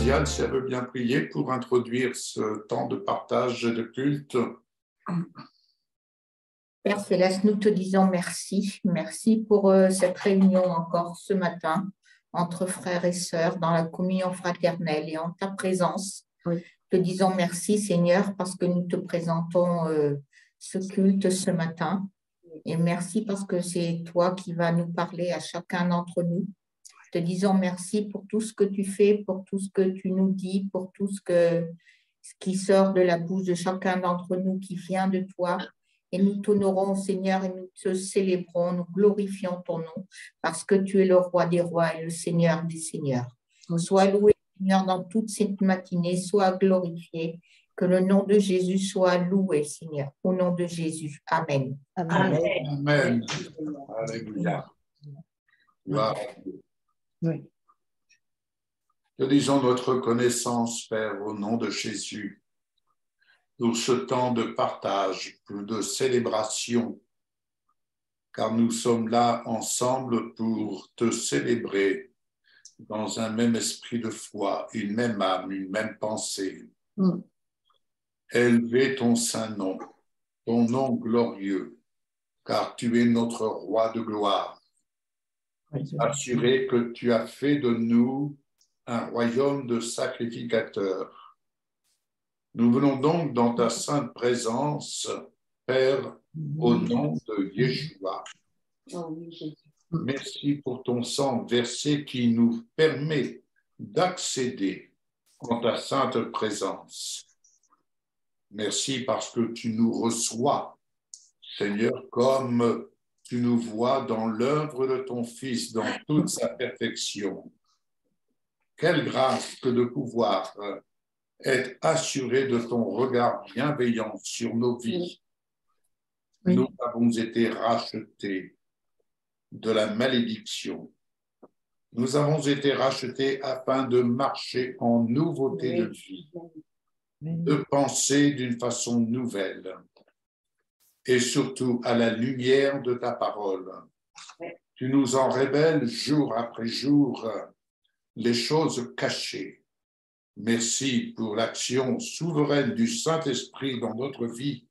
Josiane, si elle veut bien prier pour introduire ce temps de partage et de culte. Père Céleste, nous te disons merci. Merci pour cette réunion encore ce matin entre frères et sœurs dans la communion fraternelle et en ta présence. Oui. Te disons merci, Seigneur, parce que nous te présentons ce culte ce matin. Et merci parce que c'est toi qui vas nous parler à chacun d'entre nous. Te disons merci pour tout ce que tu fais, pour tout ce que tu nous dis, pour tout ce qui sort de la bouche de chacun d'entre nous qui vient de toi. Et nous t'honorons, Seigneur, et nous te célébrons, nous glorifions ton nom, parce que tu es le roi des rois et le Seigneur des seigneurs. Sois loué, Seigneur, dans toute cette matinée, sois glorifié, que le nom de Jésus soit loué, Seigneur, au nom de Jésus. Amen. Amen. Amen. Alléluia. Gloire à Dieu. Oui. Te disons notre reconnaissance, Père, au nom de Jésus, pour ce temps de partage, de célébration, car nous sommes là ensemble pour te célébrer dans un même esprit de foi, une même âme, une même pensée. Élever ton saint nom, ton nom glorieux, car tu es notre roi de gloire. Assurer que tu as fait de nous un royaume de sacrificateurs. Nous venons donc dans ta sainte présence, Père, au nom de Yeshua. Merci pour ton sang versé qui nous permet d'accéder en ta sainte présence. Merci parce que tu nous reçois, Seigneur, comme tu nous vois dans l'œuvre de ton Fils, dans toute sa perfection. Quelle grâce que de pouvoir être assuré de ton regard bienveillant sur nos vies. Oui. Nous avons été rachetés de la malédiction. Nous avons été rachetés afin de marcher en nouveauté de vie, de penser d'une façon nouvelle et surtout à la lumière de ta parole. Tu nous en révèles jour après jour les choses cachées. Merci pour l'action souveraine du Saint-Esprit dans notre vie.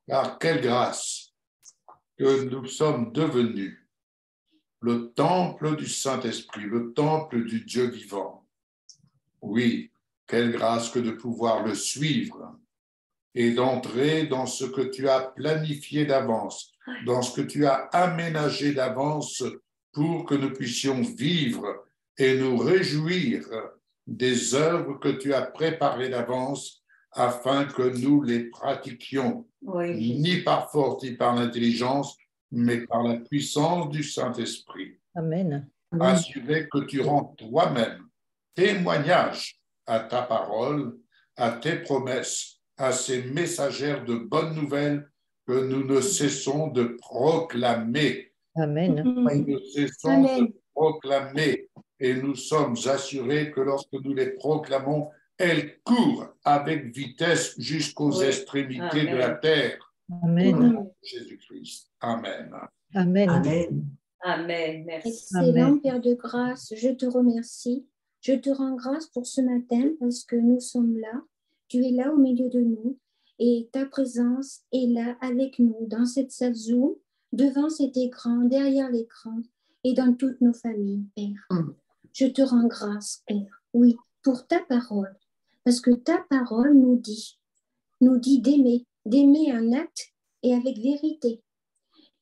Car quelle grâce que nous sommes devenus le temple du Saint-Esprit, le temple du Dieu vivant. Oui, quelle grâce que de pouvoir le suivre et d'entrer dans ce que tu as planifié d'avance, dans ce que tu as aménagé d'avance pour que nous puissions vivre et nous réjouir des œuvres que tu as préparées d'avance afin que nous les pratiquions, ni par force ni par l'intelligence, mais par la puissance du Saint-Esprit. Amen. Assurer que tu rends toi-même témoignage à ta parole, à tes promesses, à ces messagères de bonnes nouvelles que nous ne cessons de proclamer. Amen. Nous ne cessons de proclamer et nous sommes assurés que lorsque nous les proclamons, elles courent avec vitesse jusqu'aux extrémités de la terre. Amen. Jésus-Christ. Amen. Amen. Amen. Amen. Merci. Excellent Père de grâce, je te remercie. Je te rends grâce pour ce matin parce que nous sommes là. Tu es là au milieu de nous et ta présence est là avec nous dans cette salle Zoom, devant cet écran, derrière l'écran et dans toutes nos familles, Père. Je te rends grâce, Père, oui, pour ta parole, parce que ta parole nous dit d'aimer en acte et avec vérité,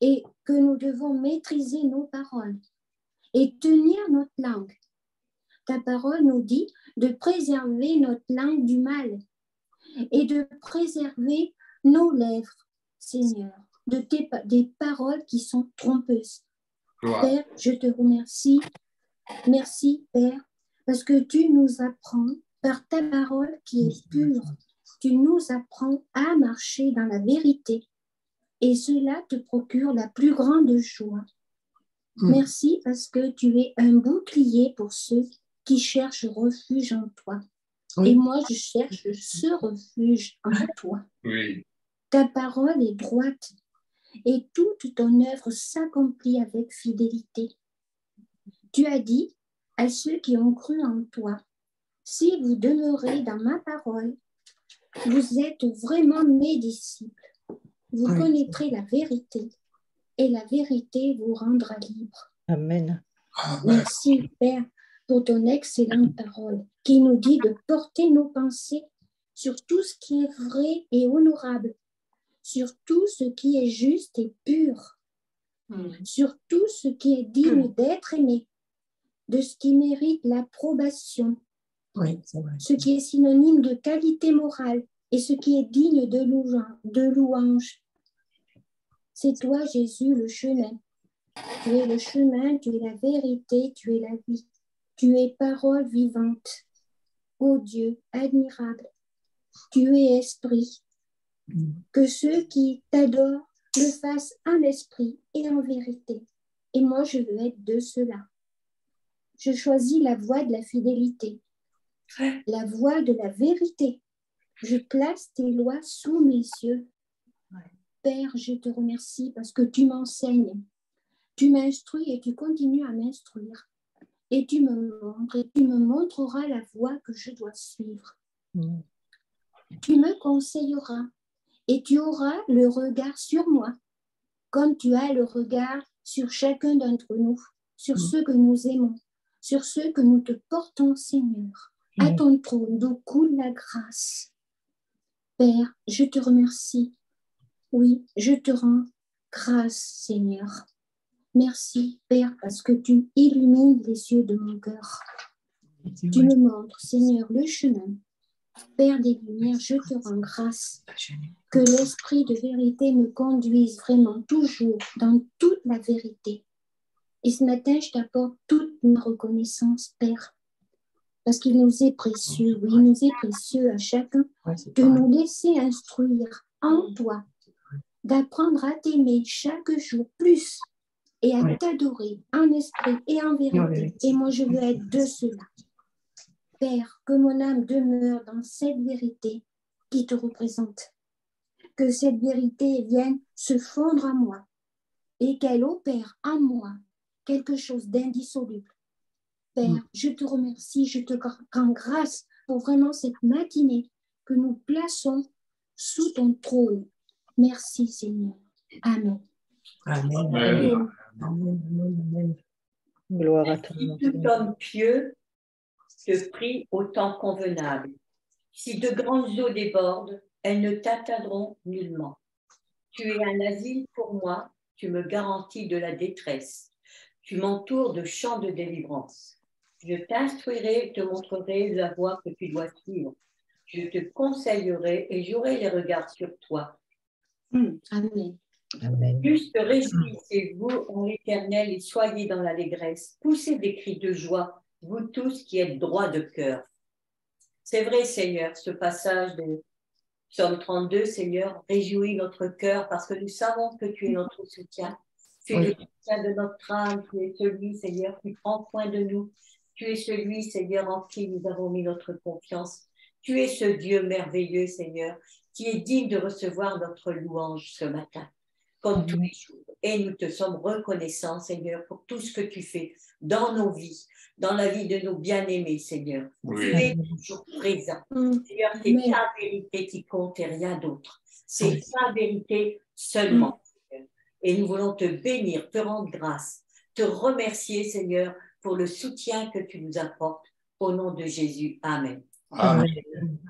et que nous devons maîtriser nos paroles et tenir notre langue. Ta parole nous dit de préserver notre langue du mal et de préserver nos lèvres, Seigneur, des paroles qui sont trompeuses. Père, je te remercie. Merci, Père, parce que tu nous apprends par ta parole qui est pure. Tu nous apprends à marcher dans la vérité. Et cela te procure la plus grande joie. Merci parce que tu es un bouclier pour ceux qui cherchent refuge en toi. Oui. Et moi, je cherche ce refuge en toi. Oui. Ta parole est droite et toute ton œuvre s'accomplit avec fidélité. Tu as dit à ceux qui ont cru en toi, Si vous demeurez dans ma parole, vous êtes vraiment mes disciples. Vous connaîtrez la vérité et la vérité vous rendra libre. Amen. Merci, Père, pour ton excellente parole qui nous dit de porter nos pensées sur tout ce qui est vrai et honorable, sur tout ce qui est juste et pur, sur tout ce qui est digne d'être aimé, de ce qui mérite l'approbation, ce qui est synonyme de qualité morale et ce qui est digne de louange. C'est toi, Jésus, le chemin. Tu es le chemin, tu es la vérité, tu es la vie. Tu es parole vivante. Ô Dieu, admirable, tu es esprit. Que ceux qui t'adorent le fassent en esprit et en vérité. Et moi, je veux être de cela. Je choisis la voie de la fidélité, la voie de la vérité. Je place tes lois sous mes yeux. Père, je te remercie parce que tu m'enseignes. Tu m'instruis et tu continues à m'instruire. Et tu me montreras la voie que je dois suivre. Tu me conseilleras et tu auras le regard sur moi, comme tu as le regard sur chacun d'entre nous, sur ceux que nous aimons, sur ceux que nous te portons, Seigneur. À ton trône d'où coule la grâce. Père, je te remercie. Oui, je te rends grâce, Seigneur. Merci, Père, parce que tu illumines les yeux de mon cœur. Tu me montres, Seigneur, le chemin. Père des lumières, je te rends grâce. Que l'esprit de vérité me conduise vraiment toujours dans toute la vérité. Et ce matin, je t'apporte toute ma reconnaissance, Père, parce qu'il nous est précieux, oui, il nous est précieux à chacun de nous laisser instruire en toi, d'apprendre à t'aimer chaque jour plus et à t'adorer en esprit et en vérité. Et moi, je veux être de cela. Père, que mon âme demeure dans cette vérité qui te représente. Que cette vérité vienne se fondre en moi et qu'elle opère en moi quelque chose d'indissoluble. Père, je te remercie, je te rends grâce pour vraiment cette matinée que nous plaçons sous ton trône. Merci, Seigneur. Amen. Amen. Amen. Amen. Gloire à ton nom. Si tout homme pieux te prie au temps convenable, si de grandes eaux débordent, elles ne t'atteindront nullement. Tu es un asile pour moi, tu me garantis de la détresse. Tu m'entoures de champs de délivrance. Je t'instruirai, te montrerai la voie que tu dois suivre. Je te conseillerai et j'aurai les regards sur toi. Amen. Amen. Juste réjouissez-vous en l'Éternel et soyez dans l'allégresse. Poussez des cris de joie, vous tous qui êtes droits de cœur. C'est vrai, Seigneur, ce passage de Psaume 32, Seigneur, réjouis notre cœur parce que nous savons que tu es notre soutien. Tu es le soutien de notre âme, tu es celui, Seigneur, qui prend soin de nous. Tu es celui, Seigneur, en qui nous avons mis notre confiance. Tu es ce Dieu merveilleux, Seigneur, qui est digne de recevoir notre louange ce matin, comme tous les jours. Et nous te sommes reconnaissants, Seigneur, pour tout ce que tu fais dans nos vies, dans la vie de nos bien-aimés, Seigneur. Oui. Tu es toujours présent. Seigneur, c'est ta vérité qui compte et rien d'autre. C'est ta vérité seulement. Seigneur. Et nous voulons te bénir, te rendre grâce, te remercier, Seigneur, pour le soutien que tu nous apportes. Au nom de Jésus. Amen. Amen.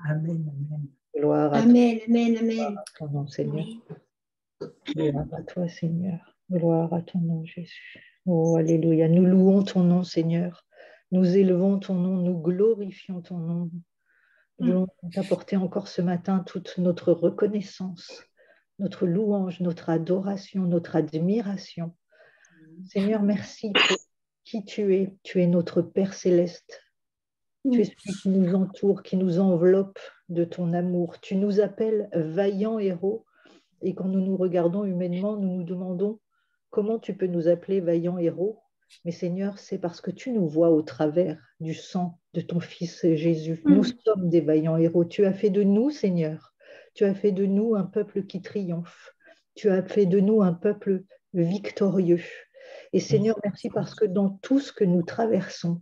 Amen. Amen. Gloire à Amen, amen, amen. ton nom, Seigneur. Gloire à toi, Seigneur. Gloire à ton nom, Jésus. Oh, alléluia. Nous louons ton nom, Seigneur. Nous élevons ton nom, nous glorifions ton nom. Nous voulons t'apporter encore ce matin toute notre reconnaissance, notre louange, notre adoration, notre admiration. Seigneur, merci pour qui tu es. Tu es notre Père céleste. Tu es celui qui nous entoure, qui nous enveloppe de ton amour. Tu nous appelles vaillants héros. Et quand nous nous regardons humainement, nous nous demandons comment tu peux nous appeler vaillants héros. Mais Seigneur, c'est parce que tu nous vois au travers du sang de ton Fils Jésus. Nous sommes des vaillants héros. Tu as fait de nous, Seigneur, tu as fait de nous un peuple qui triomphe. Tu as fait de nous un peuple victorieux. Et Seigneur, merci parce que dans tout ce que nous traversons,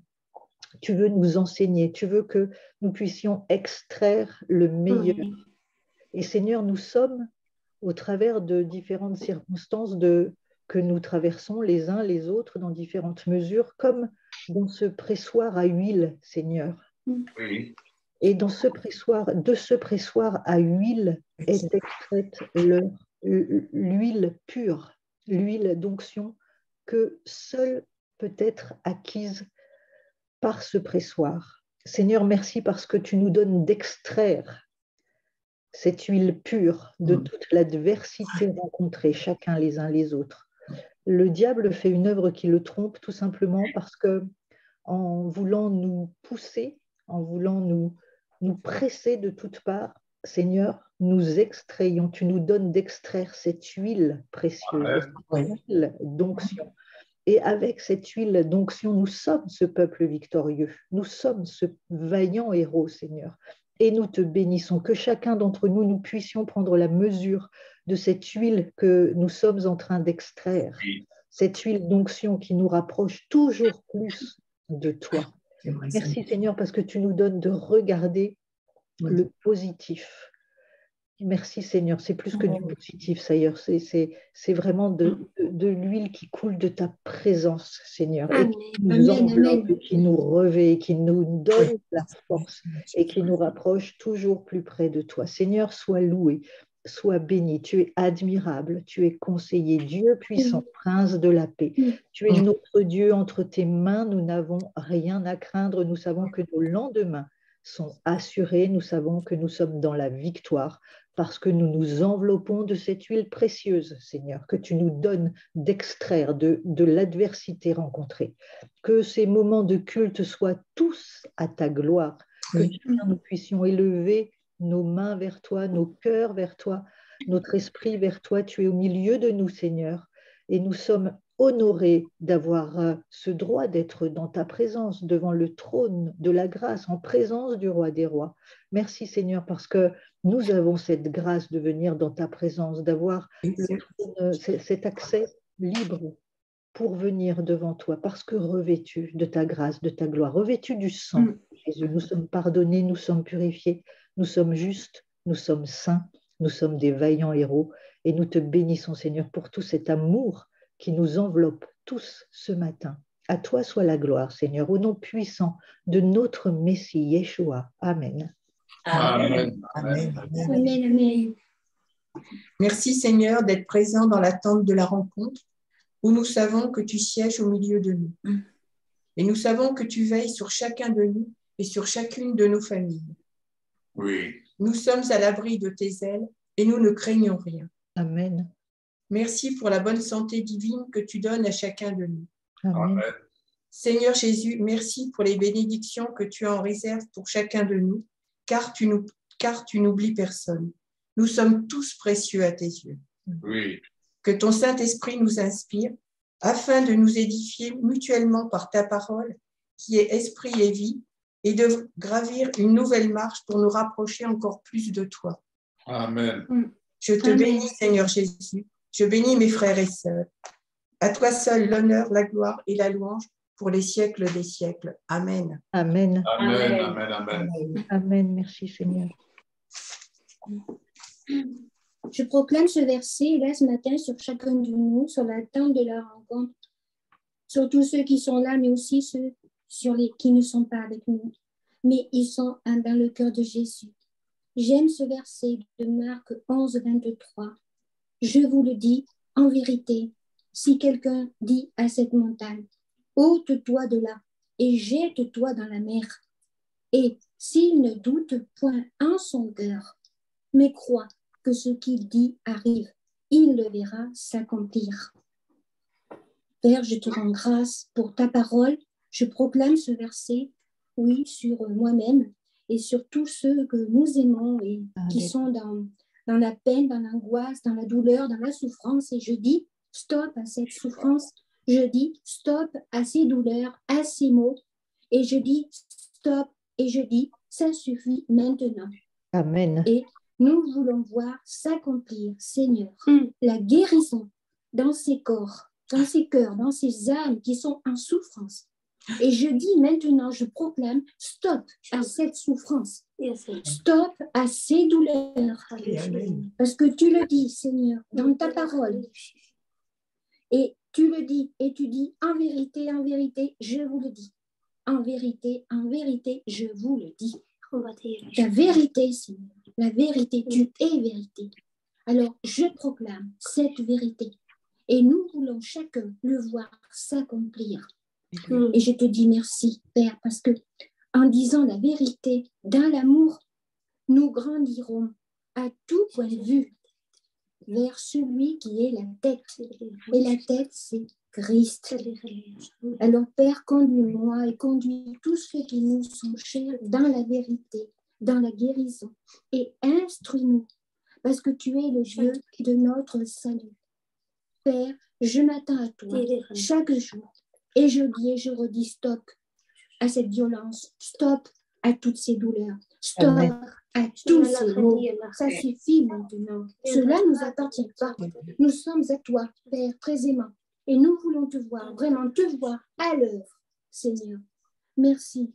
Tu veux nous enseigner, tu veux que nous puissions extraire le meilleur. Et Seigneur, nous sommes au travers de différentes circonstances que nous traversons les uns les autres dans différentes mesures, comme dans ce pressoir à huile, Seigneur. Oui. Et de ce pressoir à huile est extraite l'huile pure, l'huile d'onction que seule peut être acquise par ce pressoir. Seigneur, merci parce que tu nous donnes d'extraire cette huile pure de toute l'adversité rencontrée chacun les uns les autres. Le diable fait une œuvre qui le trompe tout simplement parce que en voulant nous pousser, en voulant nous presser de toutes parts, Seigneur, nous extrayons, tu nous donnes d'extraire cette huile précieuse, cette huile d'onction. Et avec cette huile d'onction, nous sommes ce peuple victorieux, nous sommes ce vaillant héros, Seigneur. Et nous te bénissons, que chacun d'entre nous, nous puissions prendre la mesure de cette huile que nous sommes en train d'extraire, cette huile d'onction qui nous rapproche toujours plus de toi. Merci Seigneur parce que tu nous donnes de regarder le positif. Merci Seigneur, c'est plus que du positif, Seigneur, c'est vraiment de l'huile qui coule de ta présence, Seigneur, et qui nous enveloppe, et qui nous revêt, qui nous donne la force et qui nous rapproche toujours plus près de toi. Seigneur, sois loué, sois béni, tu es admirable, tu es conseiller, Dieu puissant, prince de la paix. Tu es notre Dieu, entre tes mains, nous n'avons rien à craindre, nous savons que nos lendemains sont assurés, nous savons que nous sommes dans la victoire parce que nous nous enveloppons de cette huile précieuse, Seigneur, que tu nous donnes d'extraire de l'adversité rencontrée. Que ces moments de culte soient tous à ta gloire, que nous puissions élever nos mains vers toi, nos cœurs vers toi, notre esprit vers toi. Tu es au milieu de nous, Seigneur, et nous sommes honorés d'avoir ce droit d'être dans ta présence, devant le trône de la grâce, en présence du roi des rois. Merci Seigneur, parce que nous avons cette grâce de venir dans ta présence, d'avoir cet accès libre pour venir devant toi, parce que revêtus de ta grâce, de ta gloire, revêtus du sang de Jésus, nous sommes pardonnés, nous sommes purifiés, nous sommes justes, nous sommes saints, nous sommes des vaillants héros, et nous te bénissons Seigneur pour tout cet amour qui nous enveloppe tous ce matin. À toi soit la gloire, Seigneur, au nom puissant de notre Messie, Yeshua. Amen. Amen. Amen. Amen, amen. Merci Seigneur d'être présent dans la tente de la rencontre où nous savons que tu sièges au milieu de nous. Et nous savons que tu veilles sur chacun de nous et sur chacune de nos familles. Oui. Nous sommes à l'abri de tes ailes et nous ne craignons rien. Amen. Merci pour la bonne santé divine que tu donnes à chacun de nous. Amen. Amen. Seigneur Jésus, merci pour les bénédictions que tu en réserves pour chacun de nous, car tu n'oublies personne. Nous sommes tous précieux à tes yeux. Oui. Que ton Saint-Esprit nous inspire afin de nous édifier mutuellement par ta parole, qui est esprit et vie, et de gravir une nouvelle marche pour nous rapprocher encore plus de toi. Amen. Je te bénis, Seigneur Jésus. Je bénis mes frères et sœurs. À toi seul l'honneur, la gloire et la louange pour les siècles des siècles. Amen. Amen. Amen. Amen. Amen. Amen. Merci Seigneur. Je proclame ce verset là ce matin sur chacun de nous, sur la tente de la rencontre, sur tous ceux qui sont là, mais aussi ceux qui ne sont pas avec nous, mais ils sont dans le cœur de Jésus. J'aime ce verset de Marc 11, 23. Je vous le dis, en vérité, si quelqu'un dit à cette montagne, ôte-toi de là et jette-toi dans la mer, et s'il ne doute point en son cœur, mais croit que ce qu'il dit arrive, il le verra s'accomplir. Père, je te rends grâce pour ta parole. Je proclame ce verset, oui, sur moi-même et sur tous ceux que nous aimons et qui sont dans la peine, dans l'angoisse, dans la douleur, dans la souffrance. Et je dis stop à cette souffrance. Je dis stop à ces douleurs, à ces maux. Et je dis stop et je dis ça suffit maintenant. Amen. Et nous voulons voir s'accomplir, Seigneur, la guérison dans ces corps, dans ces cœurs, dans ces âmes qui sont en souffrance. Et je dis maintenant, je proclame, stop à cette souffrance. Stop à ces douleurs. Parce que tu le dis, Seigneur, dans ta parole. Et tu le dis, et tu dis, en vérité, je vous le dis. En vérité, je vous le dis. La vérité, Seigneur, la vérité, tu es vérité. Alors, je proclame cette vérité. Et nous voulons chacun le voir s'accomplir. Et je te dis merci, Père, parce que en disant la vérité dans l'amour, nous grandirons à tout point de vue vers celui qui est la tête. Et la tête, c'est Christ. Alors, Père, conduis-moi et conduis tous ceux qui nous sont chers dans la vérité, dans la guérison. Et instruis-nous, parce que tu es le Dieu de notre salut. Père, je m'attends à toi chaque jour. Et je dis et je redis stop à cette violence, stop à toutes ces douleurs, stop à tous ces maux. Ça suffit maintenant. Cela ne nous appartient pas. Nous sommes à toi, Père, présentement. Et nous voulons te voir, vraiment te voir à l'œuvre, Seigneur. Merci,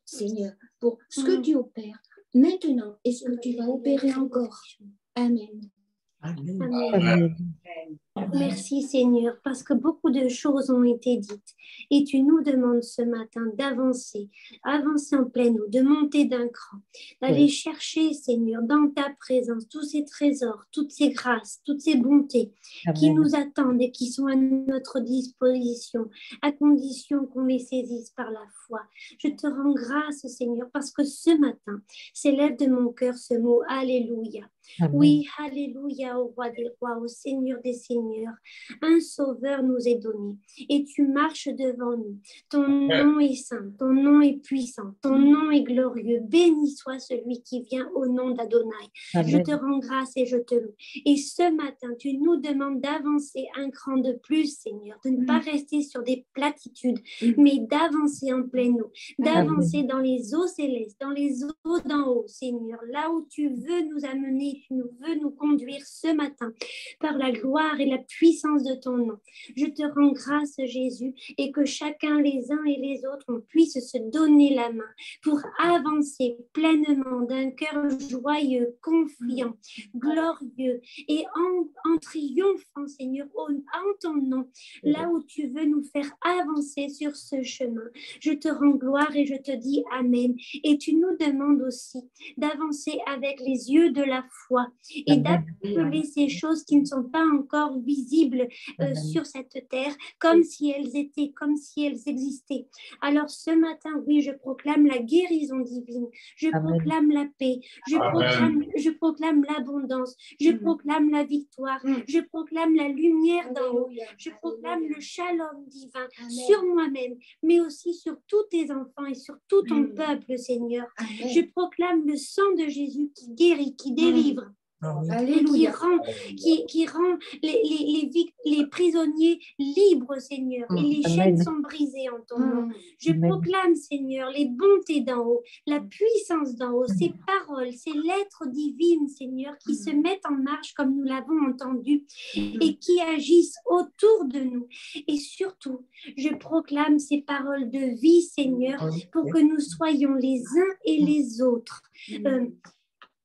Seigneur, pour ce que tu opères maintenant et ce que tu vas opérer encore. Amen. Amen. Amen. Merci Seigneur, parce que beaucoup de choses ont été dites et tu nous demandes ce matin d'avancer en pleine eau, de monter d'un cran, d'aller chercher Seigneur dans ta présence tous ces trésors, toutes ces grâces, toutes ces bontés qui nous attendent et qui sont à notre disposition, à condition qu'on les saisisse par la foi. Je te rends grâce Seigneur, parce que ce matin s'élève de mon cœur ce mot Alléluia. Amen. Oui, Alléluia au roi des rois, au Seigneur des seigneurs. Un sauveur nous est donné et tu marches devant nous. Ton nom est saint, ton nom est puissant, ton nom est glorieux. Béni soit celui qui vient au nom d'Adonai. Amen. Je te rends grâce et je te loue. Et ce matin, tu nous demandes d'avancer un cran de plus, Seigneur, de ne pas rester sur des platitudes, mais d'avancer en pleine eau, d'avancer dans les eaux célestes, dans les eaux d'en haut, Seigneur, là où tu veux nous amener. Tu veux nous conduire ce matin par la gloire et la puissance de ton nom. Je te rends grâce, Jésus, et que chacun, les uns et les autres, on puisse se donner la main pour avancer pleinement d'un cœur joyeux, confiant, glorieux et en triomphant, Seigneur, en ton nom, là où tu veux nous faire avancer sur ce chemin. Je te rends gloire et je te dis Amen. Et tu nous demandes aussi d'avancer avec les yeux de la foi et d'appeler ces choses qui ne sont pas encore visibles sur cette terre comme si elles étaient, comme si elles existaient. Alors ce matin, oui, je proclame la guérison divine, je proclame la paix, je proclame l'abondance, je proclame la victoire, je proclame la lumière d'en haut, je proclame le shalom divin sur moi-même, mais aussi sur tous tes enfants et sur tout ton peuple, Seigneur. Je proclame le sang de Jésus qui guérit, qui délivre. Qui rend les prisonniers libres, Seigneur, et les chaînes sont brisées en ton nom. Je proclame, Seigneur, les bontés d'en haut, la puissance d'en haut, ces paroles, ces lettres divines, Seigneur, qui se mettent en marche comme nous l'avons entendu et qui agissent autour de nous. Et surtout, je proclame ces paroles de vie, Seigneur, pour que nous soyons les uns et les autres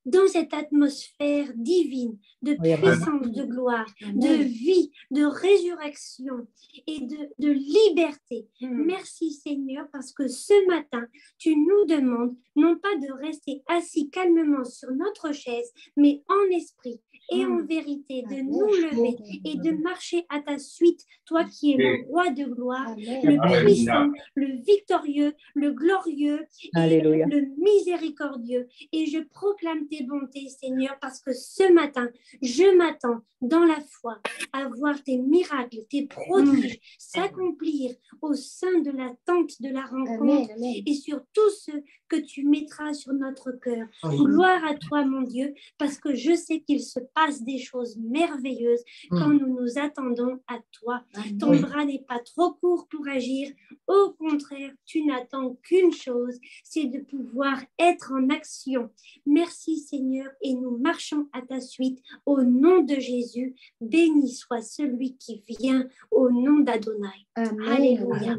dans cette atmosphère divine, de puissance, de gloire, de vie, de résurrection et de liberté. Merci Seigneur, parce que ce matin, tu nous demandes non pas de rester assis calmement sur notre chaise, mais en esprit et en vérité, de nous lever et de marcher à ta suite, toi qui es le roi de gloire, le puissant, le victorieux, le glorieux et le miséricordieux. Et je proclame tes bontés, Seigneur, parce que ce matin, je m'attends dans la foi à voir tes miracles, tes prodiges s'accomplir au sein de la tente de la rencontre et sur tout ce que tu mettras sur notre cœur. Gloire à toi, mon Dieu, parce que je sais qu'il se passe des choses merveilleuses quand nous nous attendons à toi. Ton bras n'est pas trop court pour agir. Au contraire, tu n'attends qu'une chose, c'est de pouvoir être en action. Merci merci Seigneur et nous marchons à ta suite au nom de Jésus. Béni soit celui qui vient au nom d'Adonai. Alléluia.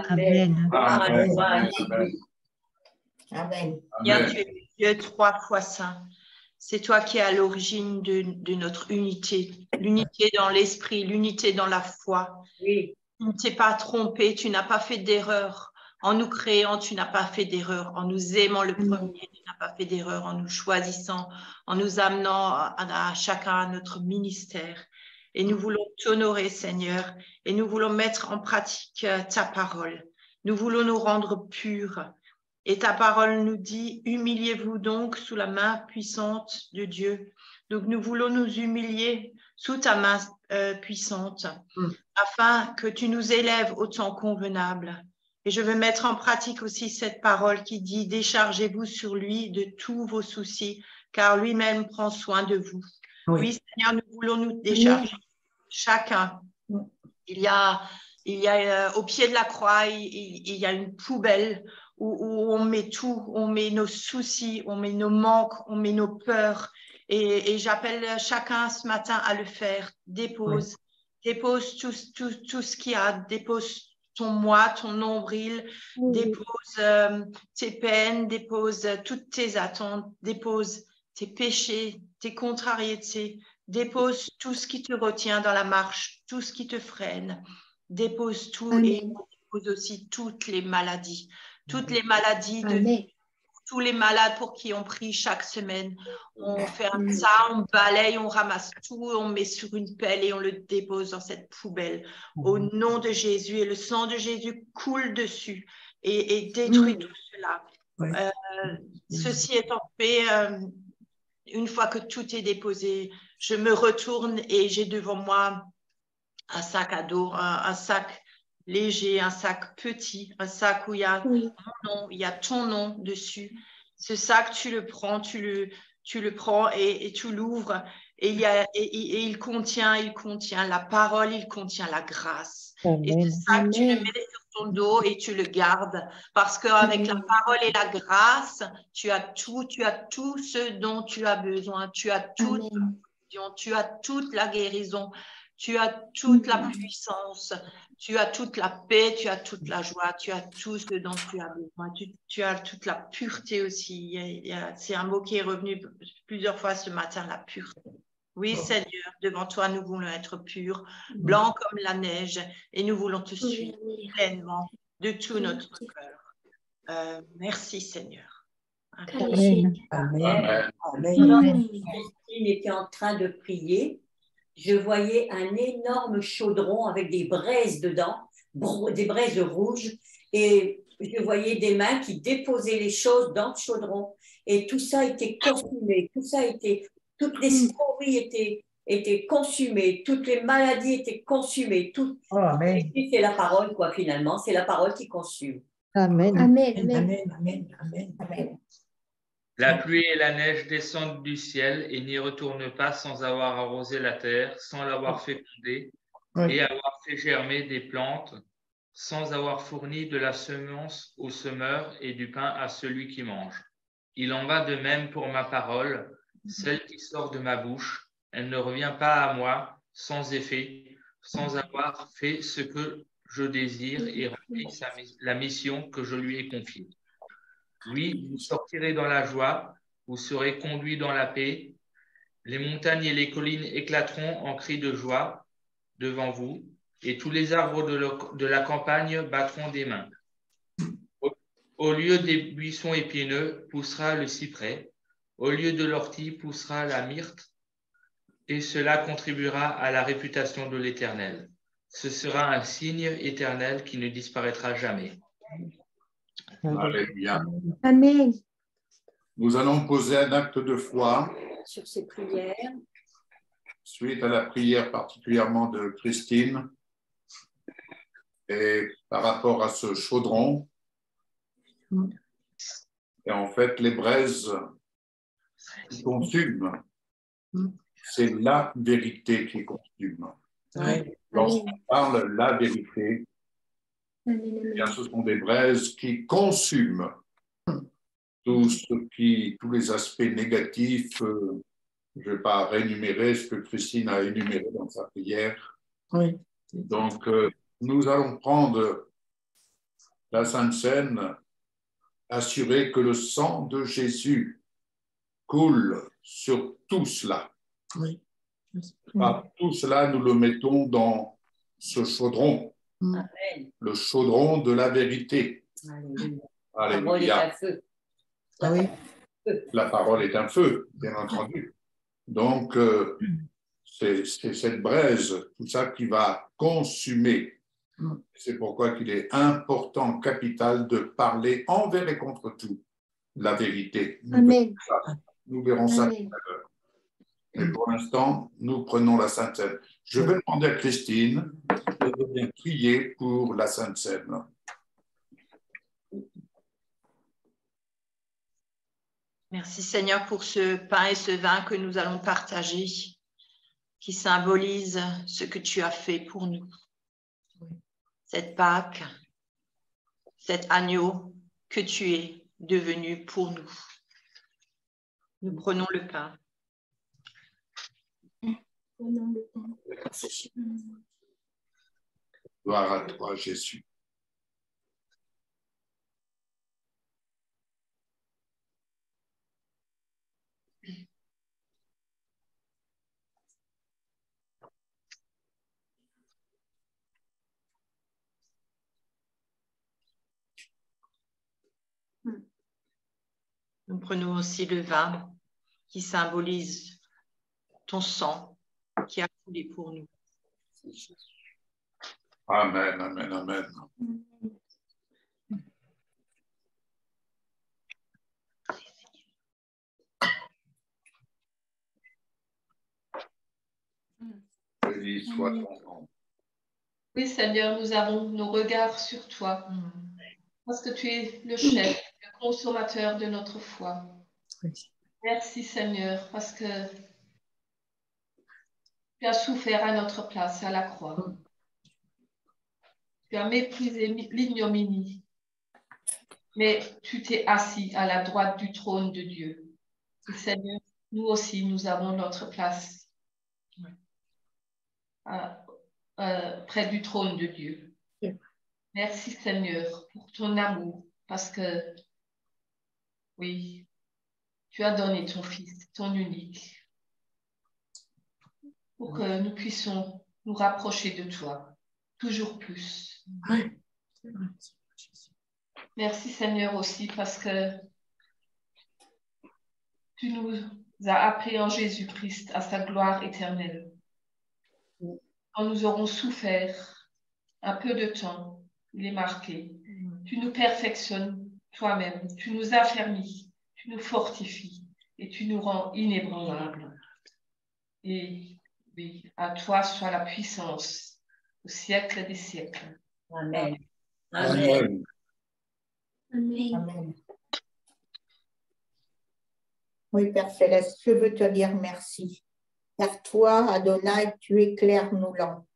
Amen. Amen. Bien, tu es Dieu 3 fois saint. C'est toi qui es à l'origine de notre unité. L'unité dans l'esprit, l'unité dans la foi. Oui. Tu ne t'es pas trompé, tu n'as pas fait d'erreur. En nous créant, tu n'as pas fait d'erreur. En nous aimant le premier, tu n'as pas fait d'erreur. En nous choisissant, en nous amenant à chacun à notre ministère. Et nous voulons t'honorer, Seigneur, et nous voulons mettre en pratique ta parole. Nous voulons nous rendre purs. Et ta parole nous dit, humiliez-vous donc sous la main puissante de Dieu. Donc nous voulons nous humilier sous ta main puissante, afin que tu nous élèves au temps convenable. Et je veux mettre en pratique aussi cette parole qui dit, déchargez-vous sur lui de tous vos soucis, car lui-même prend soin de vous. Oui, Seigneur, nous voulons nous décharger chacun. Il y a au pied de la croix, il y a une poubelle où on met tout, on met nos soucis, on met nos manques, on met nos peurs. Et j'appelle chacun ce matin à le faire. Dépose tout ce qu'il y a, dépose ton moi, ton nombril, dépose tes peines, dépose toutes tes attentes, dépose tes péchés, tes contrariétés, dépose tout ce qui te retient dans la marche, tout ce qui te freine, dépose tout. Amen. Et dépose aussi toutes les maladies de tous les malades pour qui on prie chaque semaine. On ferme ça, on balaye, on ramasse tout, on met sur une pelle et on le dépose dans cette poubelle. Au nom de Jésus, et le sang de Jésus coule dessus et détruit tout cela. Ceci étant fait, une fois que tout est déposé, je me retourne et j'ai devant moi un sac à dos, un sac léger, un sac petit, un sac où il y a mon nom, il y a ton nom dessus. Ce sac, tu le prends, tu le prends et tu l'ouvres et il contient la parole, il contient la grâce. Amen. Et ce sac, tu le mets sur ton dos et tu le gardes parce qu'avec la parole et la grâce, tu as tout ce dont tu as besoin. Tu as toute la provision, tu as toute la guérison, tu as toute la puissance, tu as toute la paix, tu as toute la joie, tu as tout ce dont tu as besoin. Tu as toute la pureté aussi. C'est un mot qui est revenu plusieurs fois ce matin, la pureté. Oui, Seigneur, devant toi, nous voulons être purs, blancs comme la neige, et nous voulons te suivre pleinement de tout notre cœur. Merci, Seigneur. Amen. Amen. Amen. Christine était en train de prier. Je voyais un énorme chaudron avec des braises dedans, des braises rouges, et je voyais des mains qui déposaient les choses dans le chaudron, et tout ça était consumé, toutes les scories étaient consumées, toutes les maladies étaient consumées, Amen. Et c'est la parole, quoi, finalement, c'est la parole qui consume. Amen. Amen. Amen. Amen. Amen. Amen. La pluie et la neige descendent du ciel et n'y retournent pas sans avoir arrosé la terre, sans l'avoir fécondée et avoir fait germer des plantes, sans avoir fourni de la semence au semeur et du pain à celui qui mange. Il en va de même pour ma parole, celle qui sort de ma bouche. Elle ne revient pas à moi sans effet, sans avoir fait ce que je désire et rempli la mission que je lui ai confiée. Oui, vous sortirez dans la joie, vous serez conduits dans la paix. Les montagnes et les collines éclateront en cris de joie devant vous, et tous les arbres de la campagne battront des mains. Au lieu des buissons épineux poussera le cyprès, au lieu de l'ortie poussera la myrte, et cela contribuera à la réputation de l'Éternel. Ce sera un signe éternel qui ne disparaîtra jamais. Alléluia. Amen. Nous allons poser un acte de foi sur ces prières. Suite à la prière particulièrement de Christine et par rapport à ce chaudron. Et en fait, les braises qui consument, c'est la vérité qui consume. Lorsqu'on parle de la vérité, bien, ce sont des braises qui consument tous les aspects négatifs. Je ne vais pas réénumérer ce que Christine a énuméré dans sa prière. Oui. Donc, nous allons prendre la Sainte Seine, assurer que le sang de Jésus coule sur tout cela. Oui. Par tout cela, nous le mettons dans ce chaudron, Amen. le chaudron de la vérité. Alléluia. Alléluia. Ah oui. La parole est un feu, bien entendu. Donc, c'est cette braise, tout ça qui va consumer. C'est pourquoi il est important, capital, de parler envers et contre tout la vérité. Nous verrons ça tout à l'heure. Mais pour l'instant, nous prenons la Sainte Seine. Je vais demander à Christine de bien prier pour la Sainte Seine. Merci Seigneur pour ce pain et ce vin que nous allons partager, qui symbolise ce que tu as fait pour nous. Cette Pâque, cet agneau que tu es devenu pour nous. Nous prenons le pain. Gloire à toi, Jésus. Nous prenons aussi le vin qui symbolise ton sang qui a coulé pour nous. Amen, amen, amen. Béni soit ton nom. Oui, Seigneur, nous avons nos regards sur toi, parce que tu es le chef, le consommateur de notre foi. Merci, Seigneur, parce que tu as souffert à notre place à la croix. Tu as méprisé l'ignominie, mais tu t'es assis à la droite du trône de Dieu. Et Seigneur, nous aussi, nous avons notre place près du trône de Dieu. Merci, Seigneur, pour ton amour, parce que, oui, tu as donné ton Fils, ton unique, pour que nous puissions nous rapprocher de toi, toujours plus. Merci, Seigneur, aussi, parce que tu nous as appelés en Jésus-Christ à sa gloire éternelle. Quand nous aurons souffert un peu de temps, il est marqué. Tu nous perfectionnes toi-même, tu nous affermis, tu nous fortifies et tu nous rends inébranlables. Et oui, à toi soit la puissance au siècle des siècles. Amen. Amen. Amen. Amen. Oui, Père Céleste, je veux te dire merci. Car toi, Adonai, tu éclaires nos lampes.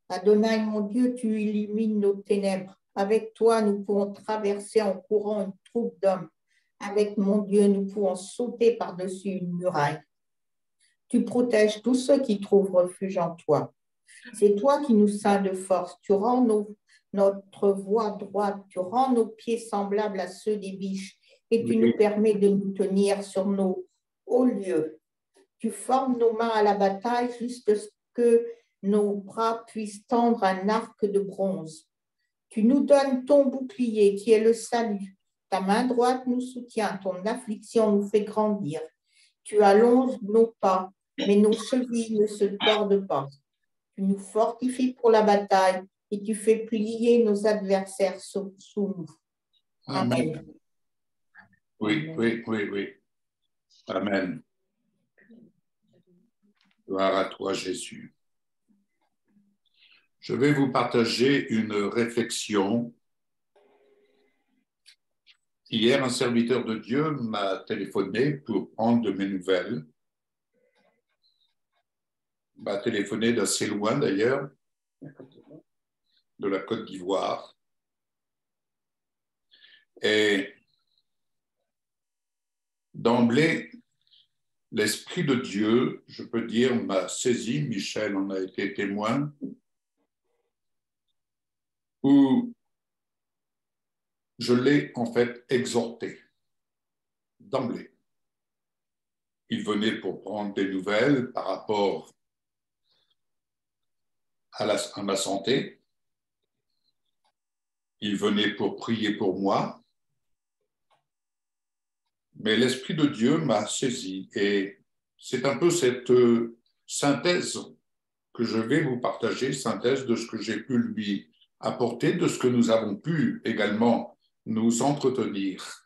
Adonai, mon Dieu, tu illumines nos ténèbres. Avec toi, nous pouvons traverser en courant une troupe d'hommes. Avec mon Dieu, nous pouvons sauter par-dessus une muraille. Tu protèges tous ceux qui trouvent refuge en toi. C'est toi qui nous ceins de force. Tu rends notre voie droite. Tu rends nos pieds semblables à ceux des biches. Et tu nous permets de nous tenir sur nos hauts lieux. Tu formes nos mains à la bataille jusqu'à ce que nos bras puissent tendre un arc de bronze. Tu nous donnes ton bouclier qui est le salut. Ta main droite nous soutient, ton affliction nous fait grandir. Tu allonges nos pas, mais nos chevilles ne se tordent pas. Tu nous fortifies pour la bataille et tu fais plier nos adversaires sous nous. Amen. Oui. Amen. Gloire à toi, Jésus. Je vais vous partager une réflexion. Hier, un serviteur de Dieu m'a téléphoné pour prendre de mes nouvelles. Il m'a téléphoné d'assez loin d'ailleurs, de la Côte d'Ivoire. Et D'emblée, l'Esprit de Dieu, je peux dire, m'a saisi, Michel en a été témoin, où je l'ai en fait exhorté, d'emblée. Il venait pour prendre des nouvelles par rapport à ma santé. Il venait pour prier pour moi. Mais l'Esprit de Dieu m'a saisi et c'est un peu cette synthèse que je vais vous partager, synthèse de ce que j'ai pu lui apporter, de ce que nous avons pu également nous entretenir.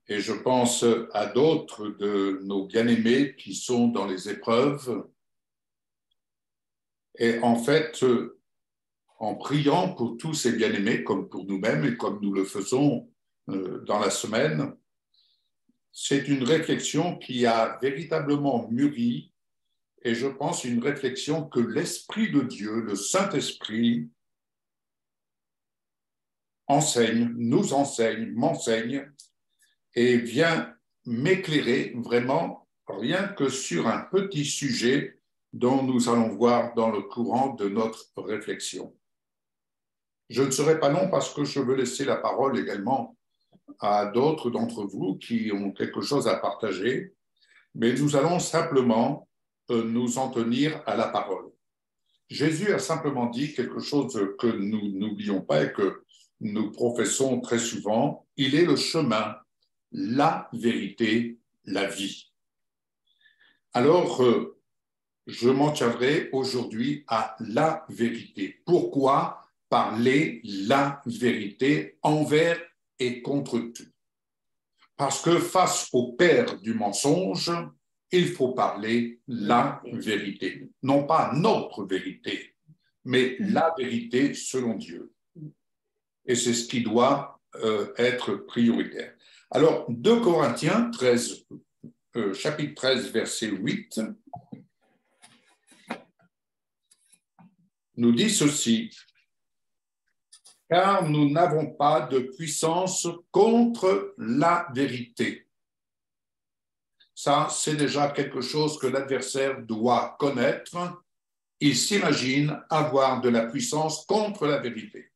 Et je pense à d'autres de nos bien-aimés qui sont dans les épreuves. Et en fait, en priant pour tous ces bien-aimés, comme pour nous-mêmes et comme nous le faisons dans la semaine, c'est une réflexion qui a véritablement mûri et je pense une réflexion que l'Esprit de Dieu, le Saint-Esprit, enseigne, nous enseigne, m'enseigne et vient m'éclairer vraiment rien que sur un petit sujet dont nous allons voir dans le courant de notre réflexion. Je ne serai pas long parce que je veux laisser la parole également à d'autres d'entre vous qui ont quelque chose à partager, mais nous allons simplement nous en tenir à la parole. Jésus a simplement dit quelque chose que nous n'oublions pas et que nous professons très souvent, il est le chemin, la vérité, la vie. Alors, je m'en tiendrai aujourd'hui à la vérité. Pourquoi parler la vérité envers et contre tout? Parce que face au père du mensonge, il faut parler la vérité. Non pas notre vérité, mais la vérité selon Dieu. Et c'est ce qui doit être prioritaire. Alors, 2 Corinthiens 13, chapitre 13, verset 8, nous dit ceci. Car nous n'avons pas de puissance contre la vérité. Ça, c'est déjà quelque chose que l'adversaire doit connaître. Il s'imagine avoir de la puissance contre la vérité.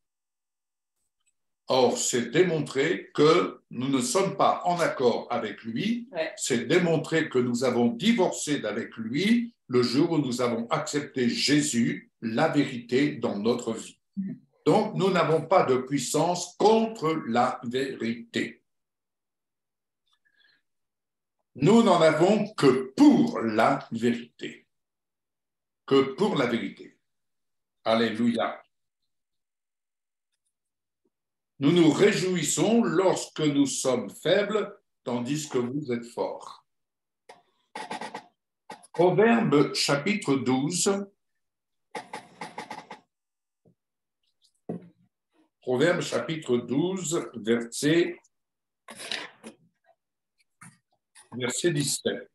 Or, c'est démontrer que nous ne sommes pas en accord avec lui. Ouais. C'est démontrer que nous avons divorcé d'avec lui le jour où nous avons accepté Jésus, la vérité dans notre vie. Donc, nous n'avons pas de puissance contre la vérité. Nous n'en avons que pour la vérité. Que pour la vérité. Alléluia. Nous nous réjouissons lorsque nous sommes faibles, tandis que vous êtes forts. Proverbe chapitre 12. Proverbe chapitre 12, verset 17.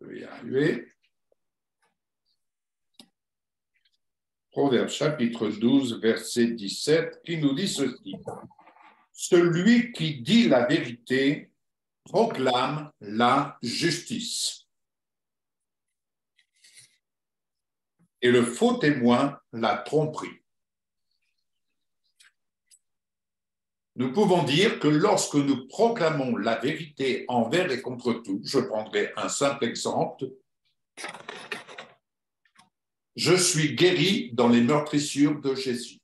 Je vais y arriver. Proverbe chapitre 12, verset 17, qui nous dit ceci. Celui qui dit la vérité proclame la justice. Et le faux témoin, la tromperie. Nous pouvons dire que lorsque nous proclamons la vérité envers et contre tout, je prendrai un simple exemple, je suis guéri dans les meurtrissures de Jésus.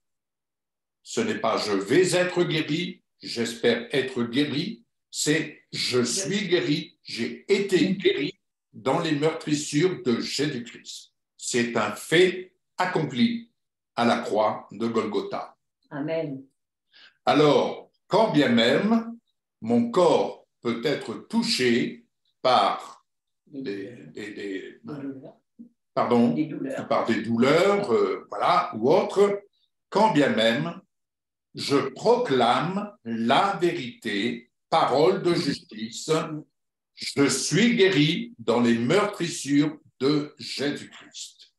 Ce n'est pas je vais être guéri, j'espère être guéri, c'est je suis guéri, j'ai été guéri dans les meurtrissures de Jésus-Christ. C'est un fait accompli à la croix de Golgotha. Amen. Alors, quand bien même mon corps peut être touché par des douleurs, voilà, ou autres, quand bien même je proclame la vérité, parole de justice, je suis guéri dans les meurtrissures de Jésus-Christ.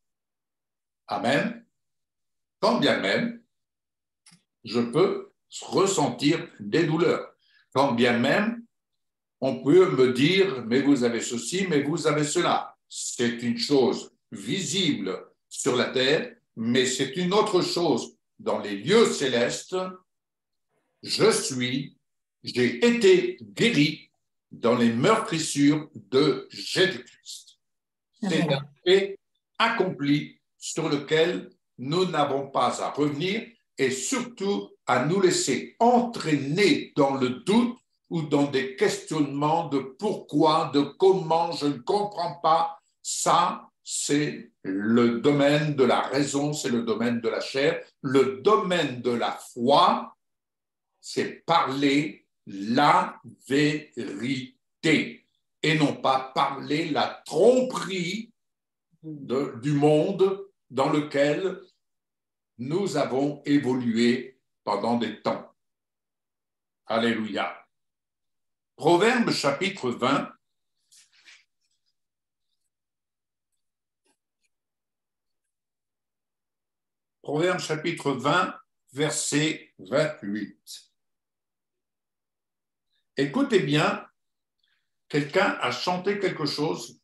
Amen. Quand bien même je peux ressentir des douleurs. Quand bien même, on peut me dire, mais vous avez ceci, mais vous avez cela. C'est une chose visible sur la terre, mais c'est une autre chose dans les lieux célestes. J'ai été guéri dans les meurtrissures de Jésus-Christ. C'est un fait accompli sur lequel nous n'avons pas à revenir et surtout à nous laisser entraîner dans le doute ou dans des questionnements de pourquoi, de comment, je ne comprends pas. Ça, c'est le domaine de la raison, c'est le domaine de la chair. Le domaine de la foi, c'est parler la vérité et non pas parler la tromperie du monde dans lequel nous avons évolué pendant des temps. Alléluia. Proverbe chapitre 20. Proverbe chapitre 20, verset 28. Écoutez bien, quelqu'un a chanté quelque chose,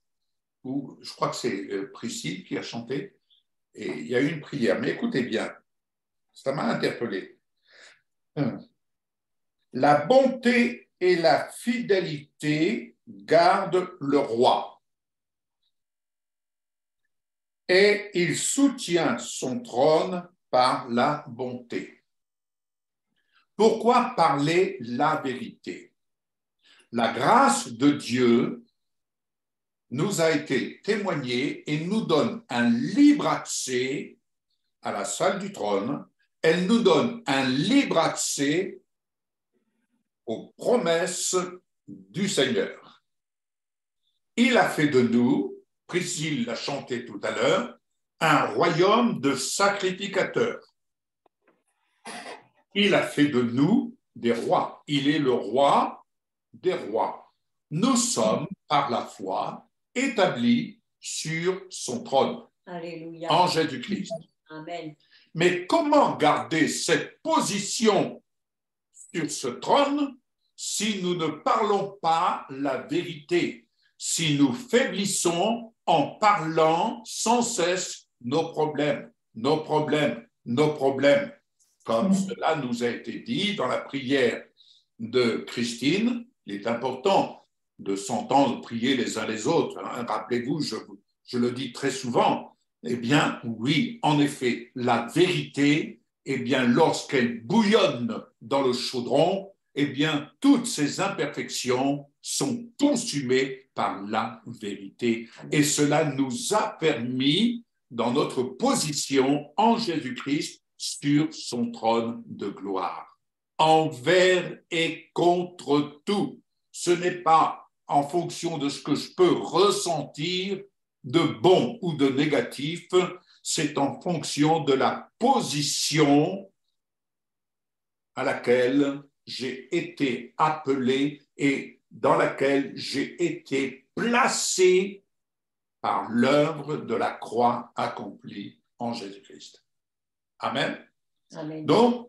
ou je crois que c'est Priscille qui a chanté, et il y a eu une prière, mais écoutez bien, ça m'a interpellé. La bonté et la fidélité gardent le roi, et il soutient son trône par la bonté. Pourquoi parler la vérité? La grâce de Dieu nous a été témoignée et nous donne un libre accès à la salle du trône. Elle nous donne un libre accès aux promesses du Seigneur. Il a fait de nous, Priscille l'a chanté tout à l'heure, un royaume de sacrificateurs. Il a fait de nous des rois. Il est le roi des rois. Nous sommes, par la foi, établis sur son trône. Alléluia. En Jésus-Christ. Amen. Mais comment garder cette position sur ce trône si nous ne parlons pas la vérité, si nous faiblissons en parlant sans cesse nos problèmes, comme cela nous a été dit dans la prière de Christine. Il est important de s'entendre prier les uns les autres. Hein. Rappelez-vous, je le dis très souvent, eh bien, oui, en effet, la vérité, eh bien, lorsqu'elle bouillonne dans le chaudron, eh bien, toutes ces imperfections sont consumées par la vérité. Et cela nous a permis, dans notre position en Jésus-Christ, sur son trône de gloire. Envers et contre tout. Ce n'est pas en fonction de ce que je peux ressentir de bon ou de négatif, c'est en fonction de la position à laquelle j'ai été appelé et dans laquelle j'ai été placé par l'œuvre de la croix accomplie en Jésus-Christ. Amen. Amen. Donc,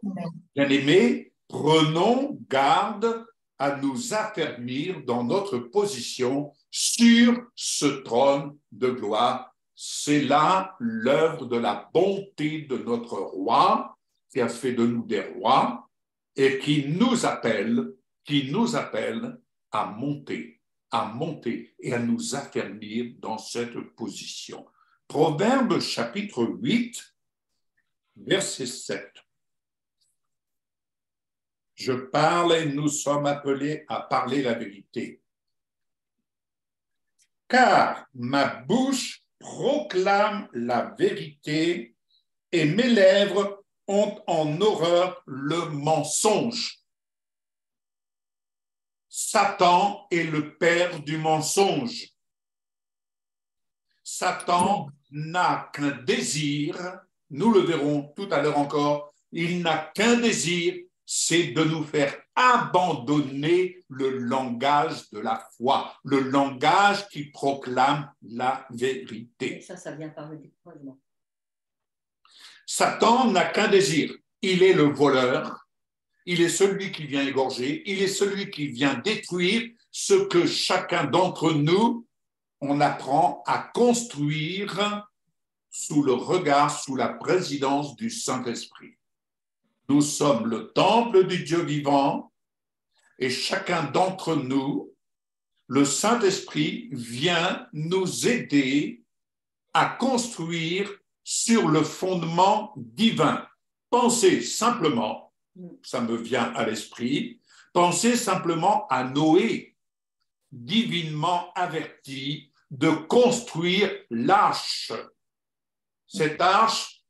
bien-aimés, prenons garde à nous affermir dans notre position sur ce trône de gloire. C'est là l'œuvre de la bonté de notre roi qui a fait de nous des rois et qui nous appelle à monter et à nous affermir dans cette position. Proverbe chapitre 8, verset 7. Je parle et nous sommes appelés à parler la vérité. Car ma bouche proclame la vérité et mes lèvres ont en horreur le mensonge. Satan est le père du mensonge. Satan n'a qu'un désir, nous le verrons tout à l'heure encore, il n'a qu'un désir, c'est de nous faire abandonner le langage de la foi, le langage qui proclame la vérité. Et ça vient par le découragement. Satan n'a qu'un désir, il est le voleur, il est celui qui vient égorger, il est celui qui vient détruire ce que chacun d'entre nous, on apprend à construire sous le regard, sous la présidence du Saint-Esprit. Nous sommes le temple du Dieu vivant et chacun d'entre nous, le Saint-Esprit vient nous aider à construire sur le fondement divin. Pensez simplement, ça me vient à l'esprit, pensez simplement à Noé, divinement averti de construire l'arche. Cette arche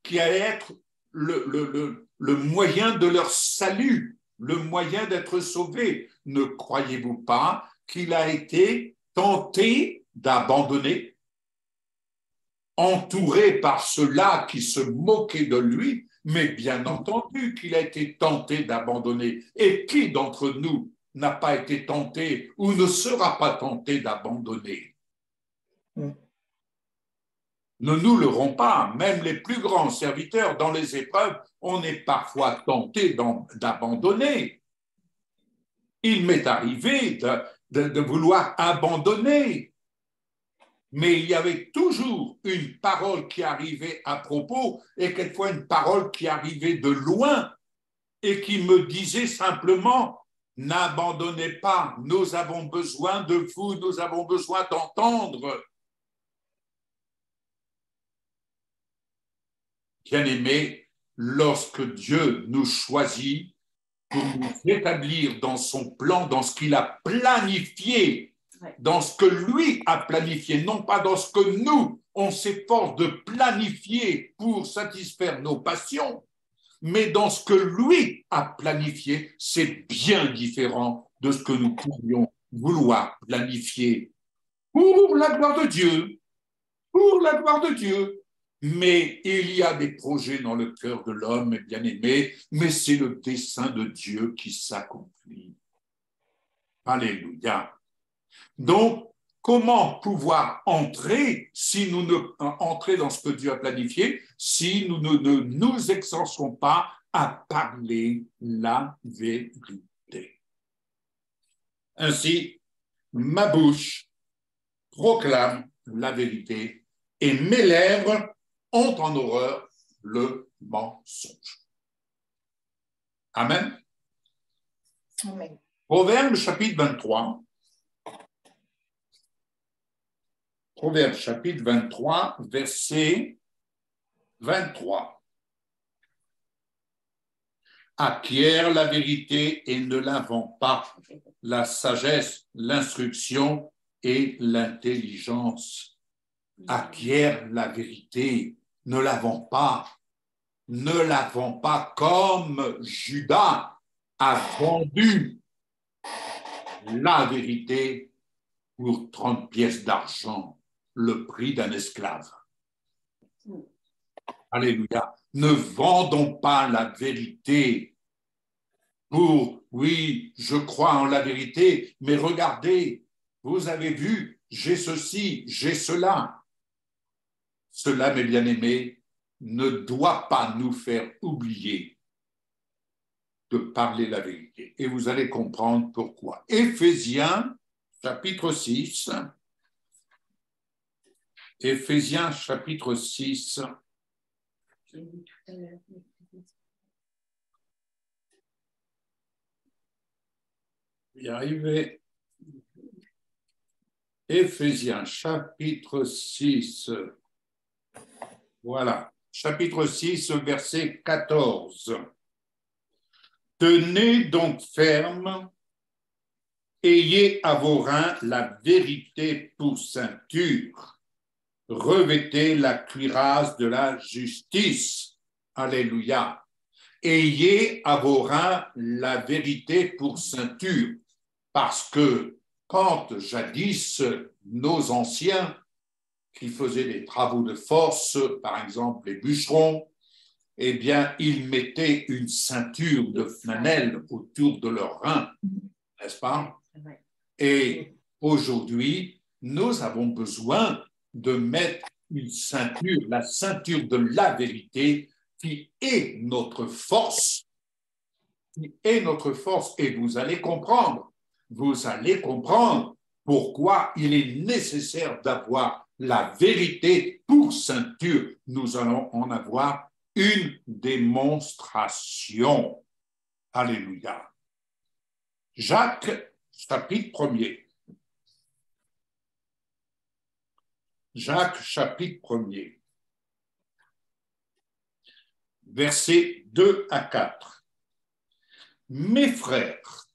qui allait être le moyen de leur salut, le moyen d'être sauvés. Ne croyez-vous pas qu'il a été tenté d'abandonner, entouré par ceux-là qui se moquaient de lui, mais bien entendu qu'il a été tenté d'abandonner. Et qui d'entre nous n'a pas été tenté ou ne sera pas tenté d'abandonner? Ne nous leurrons pas, même les plus grands serviteurs dans les épreuves, on est parfois tenté d'abandonner. Il m'est arrivé de vouloir abandonner, mais il y avait toujours une parole qui arrivait à propos et quelquefois une parole qui arrivait de loin et qui me disait simplement « N'abandonnez pas, nous avons besoin de vous, nous avons besoin d'entendre. » Bien-aimés, lorsque Dieu nous choisit pour nous établir dans son plan, dans ce qu'il a planifié, dans ce que lui a planifié, non pas dans ce que nous, on s'efforce de planifier pour satisfaire nos passions, mais dans ce que lui a planifié, c'est bien différent de ce que nous pourrions vouloir planifier pour la gloire de Dieu, pour la gloire de Dieu. Mais il y a des projets dans le cœur de l'homme, bien-aimé, mais c'est le dessein de Dieu qui s'accomplit. Alléluia. Donc, comment pouvoir entrer entrer dans ce que Dieu a planifié si nous ne nous exerçons pas à parler la vérité? Ainsi, ma bouche proclame la vérité et mes lèvres ont en horreur le mensonge. Amen. Amen. Proverbe chapitre 23. Proverbe chapitre 23, verset 23. Acquiert la vérité et ne l'invente pas, la sagesse, l'instruction et l'intelligence. Acquiert la vérité, ne l'invente pas. Ne l'invente pas comme Judas a vendu la vérité pour 30 pièces d'argent, le prix d'un esclave. Alléluia. Ne vendons pas la vérité pour, oui, je crois en la vérité, mais regardez, vous avez vu, j'ai ceci, j'ai cela. Cela, mes bien-aimés, ne doit pas nous faire oublier de parler la vérité. Et vous allez comprendre pourquoi. Éphésiens, chapitre 6. Éphésiens, chapitre 6. Y arriver. Éphésiens, chapitre 6. Voilà. Chapitre 6, verset 14. Tenez donc ferme, ayez à vos reins la vérité pour ceinture, revêtez la cuirasse de la justice. Alléluia. Ayez à vos reins la vérité pour ceinture, parce que quand jadis nos anciens qui faisaient des travaux de force, par exemple les bûcherons, eh bien, ils mettaient une ceinture de flanelle autour de leurs reins, n'est-ce pas? Et aujourd'hui, nous avons besoin de mettre une ceinture, la ceinture de la vérité, qui est notre force, et vous allez comprendre pourquoi il est nécessaire d'avoir la vérité pour ceinture. Nous allons en avoir une démonstration. Alléluia. Jacques, chapitre 1er. Jacques, chapitre 1er. Versets 2 à 4. Mes frères,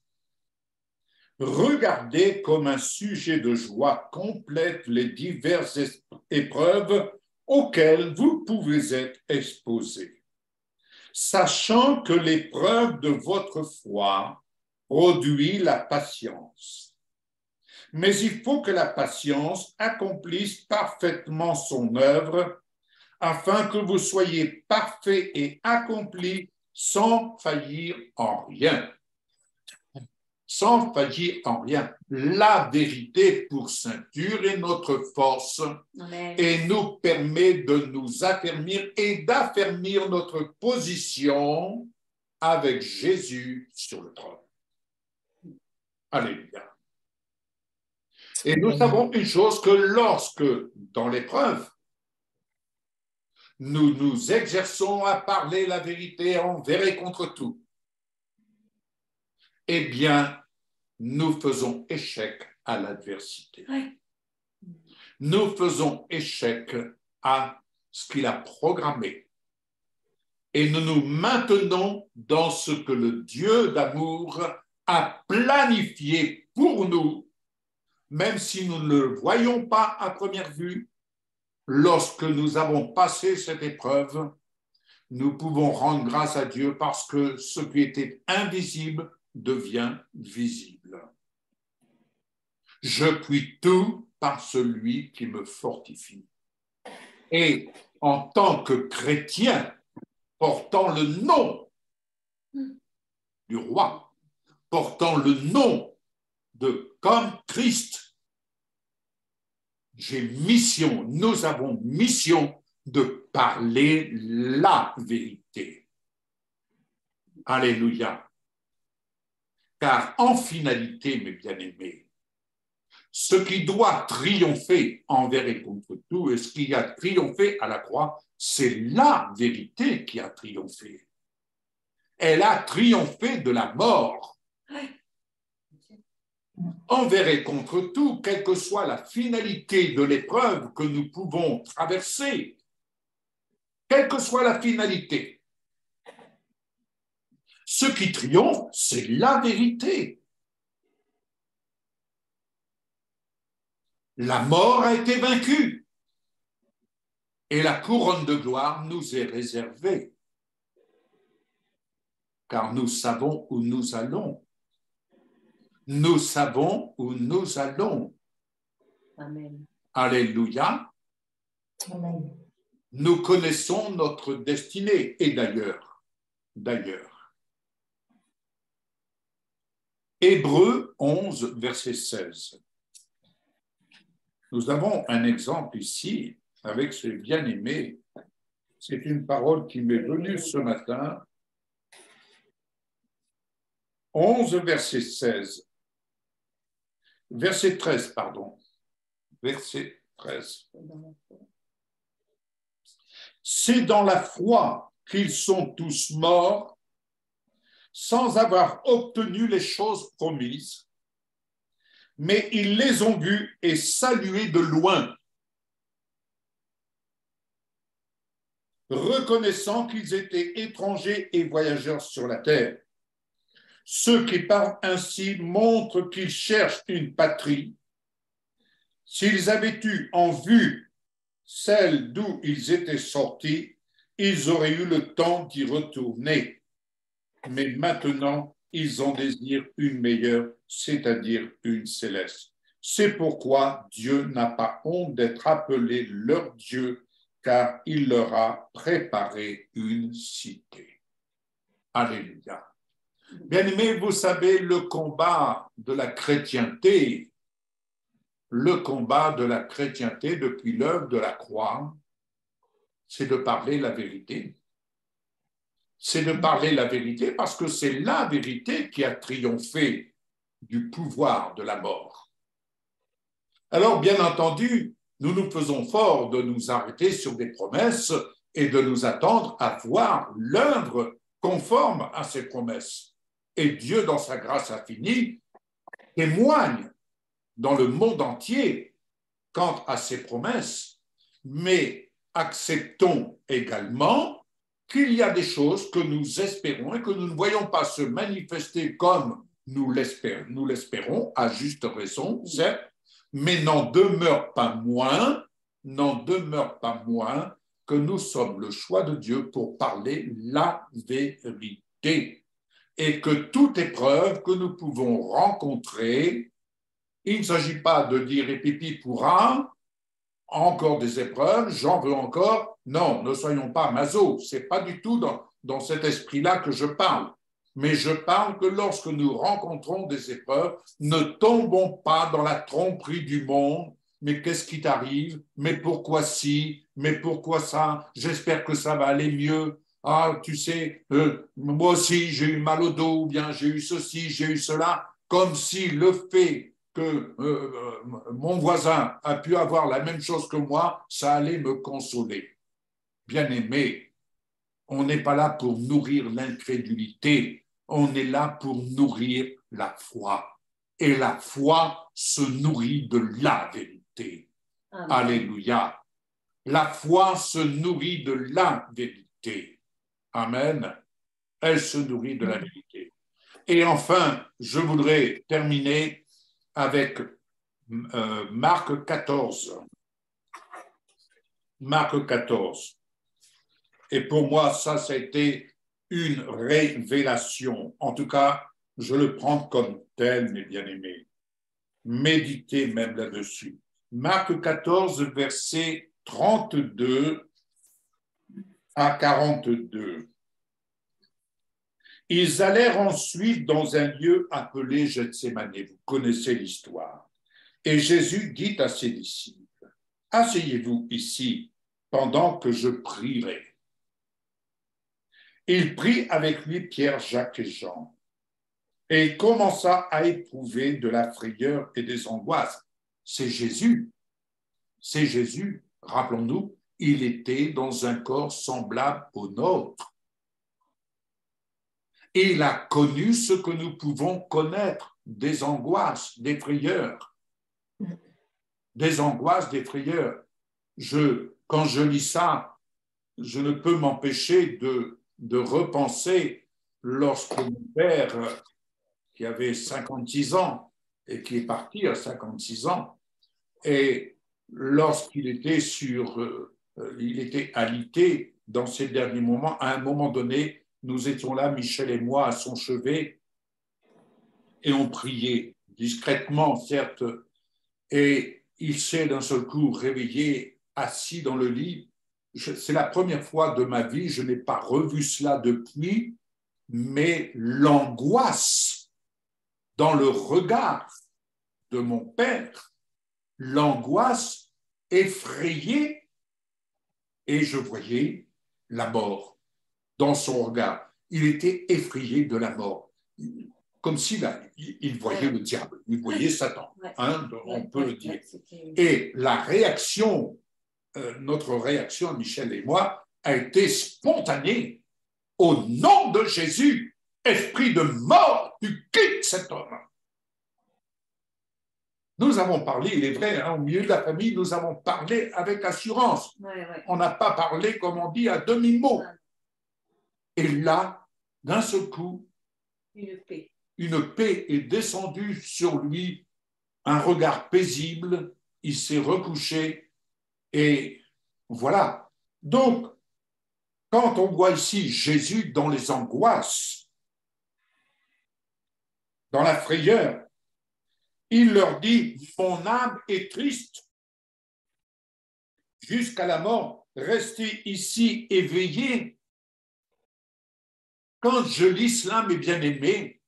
regardez comme un sujet de joie complète les diverses épreuves auxquelles vous pouvez être exposés, sachant que l'épreuve de votre foi produit la patience. Mais il faut que la patience accomplisse parfaitement son œuvre, afin que vous soyez parfaits et accomplis sans faillir en rien. Sans faillir en rien. La vérité pour ceinture est notre force. Amen. Et nous permet de nous affermir et d'affermir notre position avec Jésus sur le trône. Alléluia. Et nous savons une chose, que lorsque, dans l'épreuve, nous nous exerçons à parler la vérité envers et contre tout, eh bien, nous faisons échec à l'adversité. Oui. Nous faisons échec à ce qu'il a programmé. Et nous nous maintenons dans ce que le Dieu d'amour a planifié pour nous, même si nous ne le voyons pas à première vue. Lorsque nous avons passé cette épreuve, nous pouvons rendre grâce à Dieu parce que ce qui était invisible devient visible. Je puis tout par celui qui me fortifie. Et en tant que chrétien, portant le nom du roi, portant le nom de comme Christ, j'ai mission, nous avons mission de parler la vérité. Alléluia. Car en finalité, mes bien-aimés, ce qui doit triompher envers et contre tout, et ce qui a triomphé à la croix, c'est la vérité qui a triomphé. Elle a triomphé de la mort. Envers et contre tout, quelle que soit la finalité de l'épreuve que nous pouvons traverser, quelle que soit la finalité, ce qui triomphe, c'est la vérité. La mort a été vaincue et la couronne de gloire nous est réservée, car nous savons où nous allons. Nous savons où nous allons. Amen. Alléluia. Amen. Nous connaissons notre destinée. Et d'ailleurs, Hébreux 11, verset 16. Nous avons un exemple ici avec ce bien-aimé. C'est une parole qui m'est venue ce matin. 11, verset 16. Verset 13, pardon. Verset 13. C'est dans la foi qu'ils sont tous morts sans avoir obtenu les choses promises, mais ils les ont vus et salués de loin, reconnaissant qu'ils étaient étrangers et voyageurs sur la terre. Ceux qui parlent ainsi montrent qu'ils cherchent une patrie. S'ils avaient eu en vue celle d'où ils étaient sortis, ils auraient eu le temps d'y retourner. Mais maintenant, ils en désirent une meilleure, c'est-à-dire une céleste. C'est pourquoi Dieu n'a pas honte d'être appelé leur Dieu, car il leur a préparé une cité. Alléluia. Bien-aimés, vous savez, le combat de la chrétienté depuis l'œuvre de la croix, c'est de parler la vérité. c'est de parler la vérité parce que c'est la vérité qui a triomphé du pouvoir de la mort. Alors, bien entendu, nous nous faisons fort de nous arrêter sur des promesses et de nous attendre à voir l'œuvre conforme à ces promesses. Et Dieu, dans sa grâce infinie, témoigne dans le monde entier quant à ces promesses, mais acceptons également qu'il y a des choses que nous espérons et que nous ne voyons pas se manifester comme nous l'espérons, à juste raison, certes, mais n'en demeure pas moins que nous sommes le choix de Dieu pour parler la vérité et que toute épreuve que nous pouvons rencontrer, il ne s'agit pas de dire « et pipi pourra », encore des épreuves, j'en veux encore. Non, ne soyons pas maso, ce n'est pas du tout dans cet esprit-là que je parle. Mais je parle que lorsque nous rencontrons des épreuves, ne tombons pas dans la tromperie du monde. Mais qu'est-ce qui t'arrive? Mais pourquoi si? Mais pourquoi ça? J'espère que ça va aller mieux. Ah, tu sais, moi aussi j'ai eu mal au dos, ou bien j'ai eu ceci, j'ai eu cela. Comme si le fait que mon voisin a pu avoir la même chose que moi, ça allait me consoler. Bien-aimé, on n'est pas là pour nourrir l'incrédulité, on est là pour nourrir la foi. Et la foi se nourrit de la vérité. Amen. Alléluia. La foi se nourrit de la vérité. Amen. Elle se nourrit de la vérité. Et enfin, je voudrais terminer avec Marc 14. Marc 14. Et pour moi, ça a été une révélation. En tout cas, je le prends comme tel, mes bien-aimés. Méditez même là-dessus. Marc 14, versets 32 à 42. Ils allèrent ensuite dans un lieu appelé Gethsémane. Vous connaissez l'histoire. Et Jésus dit à ses disciples, « Asseyez-vous ici pendant que je prierai. » Il prit avec lui Pierre, Jacques et Jean. Et il commença à éprouver de la frayeur et des angoisses. C'est Jésus. C'est Jésus. Rappelons-nous, il était dans un corps semblable au nôtre. Et il a connu ce que nous pouvons connaître, des angoisses, des frayeurs. Des angoisses, des frayeurs. Quand je lis ça, je ne peux m'empêcher de repenser lorsque mon père, qui avait 56 ans et qui est parti à 56 ans, et lorsqu'il était il était alité dans ces derniers moments, à un moment donné, nous étions là, Michel et moi, à son chevet, et on priait discrètement, certes, et il s'est d'un seul coup réveillé, assis dans le lit. C'est la première fois de ma vie, je n'ai pas revu cela depuis, mais l'angoisse dans le regard de mon père, l'angoisse effrayée, et je voyais la mort dans son regard. Il était effrayé de la mort, comme s'il voyait le diable, il voyait Satan, hein, on peut le dire. Et la réaction, notre réaction, Michel et moi, a été spontanée. Au nom de Jésus, esprit de mort, tu quittes cet homme. Nous avons parlé, il est vrai, hein, au milieu de la famille, nous avons parlé avec assurance. On n'a pas parlé, comme on dit, à demi-mot. Et là, d'un seul coup, une paix est descendue sur lui, un regard paisible, il s'est recouché, et voilà. Donc, quand on voit ici Jésus dans les angoisses, dans la frayeur, il leur dit, mon âme est triste jusqu'à la mort, restez ici éveillés. Quand je lis cela, mes bien-aimés,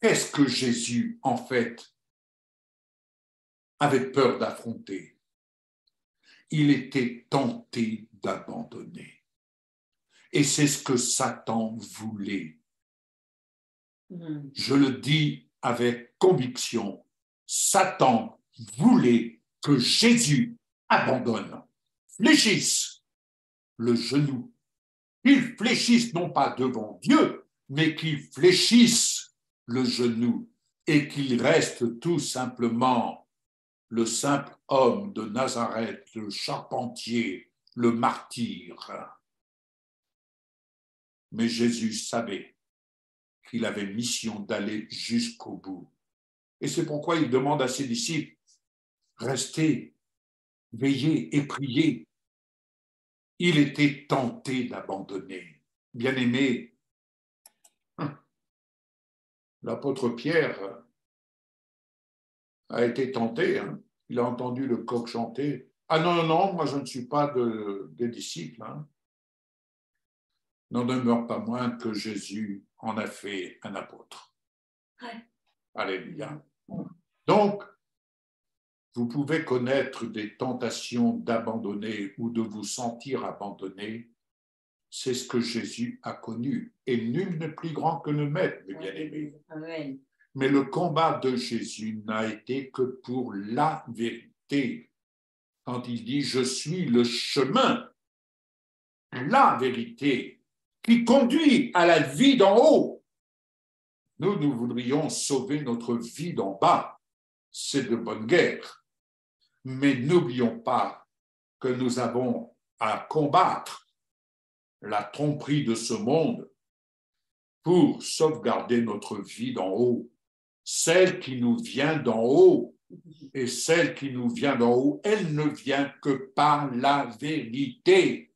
qu'est-ce que Jésus, en fait, avait peur d'affronter? Il était tenté d'abandonner. Et c'est ce que Satan voulait. Je le dis avec conviction. Satan voulait que Jésus abandonne, fléchisse le genou. Qu'il fléchisse non pas devant Dieu, mais qu'il fléchisse le genou et qu'il reste tout simplement le simple homme de Nazareth, le charpentier, le martyr. Mais Jésus savait qu'il avait mission d'aller jusqu'au bout. Et c'est pourquoi il demande à ses disciples, restez, veillez et priez. Il était tenté d'abandonner. Bien-aimé, l'apôtre Pierre a été tenté. Hein. Il a entendu le coq chanter. Ah non, non, non, moi je ne suis pas des disciples. Hein. N'en demeure pas moins que Jésus en a fait un apôtre. Ouais. Alléluia. Donc, vous pouvez connaître des tentations d'abandonner ou de vous sentir abandonné. C'est ce que Jésus a connu. Et nul n'est plus grand que le Maître, mes bien-aimés. Amen. Mais le combat de Jésus n'a été que pour la vérité. Quand il dit « Je suis le chemin, la vérité, qui conduit à la vie d'en haut », nous voudrions sauver notre vie d'en bas. C'est de bonne guerre. Mais n'oublions pas que nous avons à combattre la tromperie de ce monde pour sauvegarder notre vie d'en haut, celle qui nous vient d'en haut. Et celle qui nous vient d'en haut, elle ne vient que par la vérité.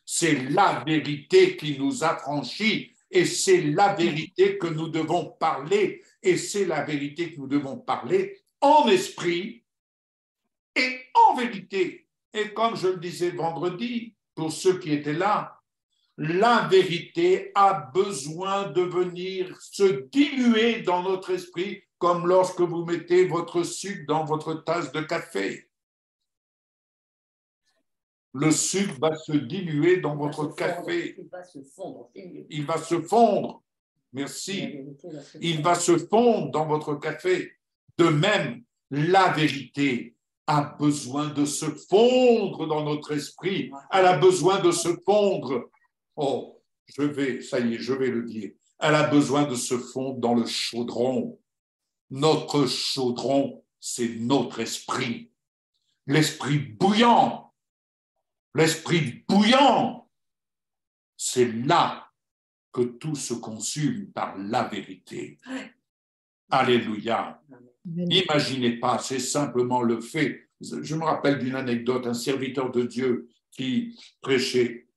C'est la vérité qui nous affranchit et c'est la vérité que nous devons parler et c'est la vérité que nous devons parler en esprit et en vérité. Et comme je le disais vendredi, pour ceux qui étaient là, la vérité a besoin de venir se diluer dans notre esprit, comme lorsque vous mettez votre sucre dans votre tasse de café. Le sucre va se diluer dans votre café. Il va se fondre. Il va se fondre. Merci. Il va se fondre dans votre café. De même, la vérité a besoin de se fondre dans notre esprit. Elle a besoin de se fondre. Oh, ça y est, je vais le dire. Elle a besoin de se fondre dans le chaudron. Notre chaudron, c'est notre esprit. L'esprit bouillant. L'esprit bouillant, c'est là que tout se consume par la vérité. Alléluia. N'imaginez pas, c'est simplement le fait. Je me rappelle d'une anecdote, un serviteur de Dieu qui prêchait.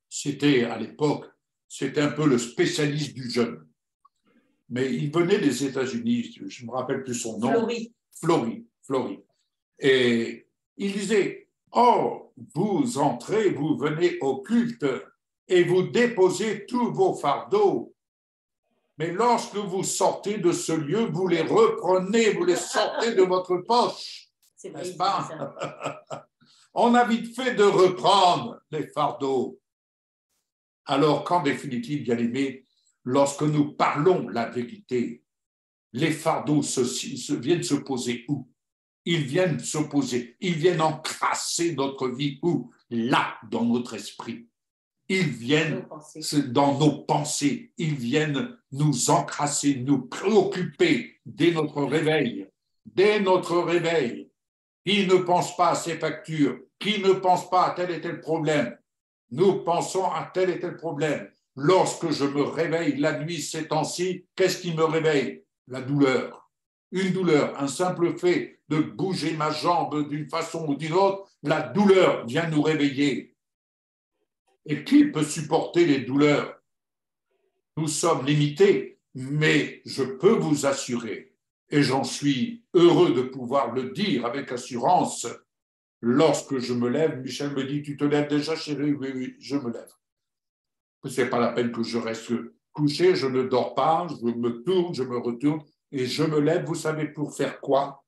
C'était à l'époque, c'était un peu le spécialiste du jeûne. Mais il venait des États-Unis, je ne me rappelle plus son nom. Flory. Et il disait, oh, vous entrez, vous venez au culte et vous déposez tous vos fardeaux. Mais lorsque vous sortez de ce lieu, vous les reprenez, vous les sortez de votre poche. N'est-ce pas? On a vite fait de reprendre les fardeaux. Alors qu'en définitive, bien aimé, lorsque nous parlons la vérité, les fardeaux viennent se poser où? Ils viennent s'opposer, ils viennent encrasser notre vie où? Là, dans notre esprit. Ils viennent dans nos pensées, ils viennent nous encrasser, nous préoccuper dès notre réveil. Dès notre réveil, qui ne pense pas à ses factures, qui ne pense pas à tel et tel problème. Nous pensons à tel et tel problème. Lorsque je me réveille la nuit ces temps-ci, qu'est-ce qui me réveille? La douleur. Une douleur, un simple fait de bouger ma jambe d'une façon ou d'une autre, la douleur vient nous réveiller. Et qui peut supporter les douleurs? Nous sommes limités, mais je peux vous assurer, et j'en suis heureux de pouvoir le dire avec assurance, lorsque je me lève, Michel me dit, tu te lèves déjà, chérie? Oui, oui, je me lève. Ce n'est pas la peine que je reste couché, je ne dors pas, je me tourne, je me retourne, et je me lève, vous savez, pour faire quoi?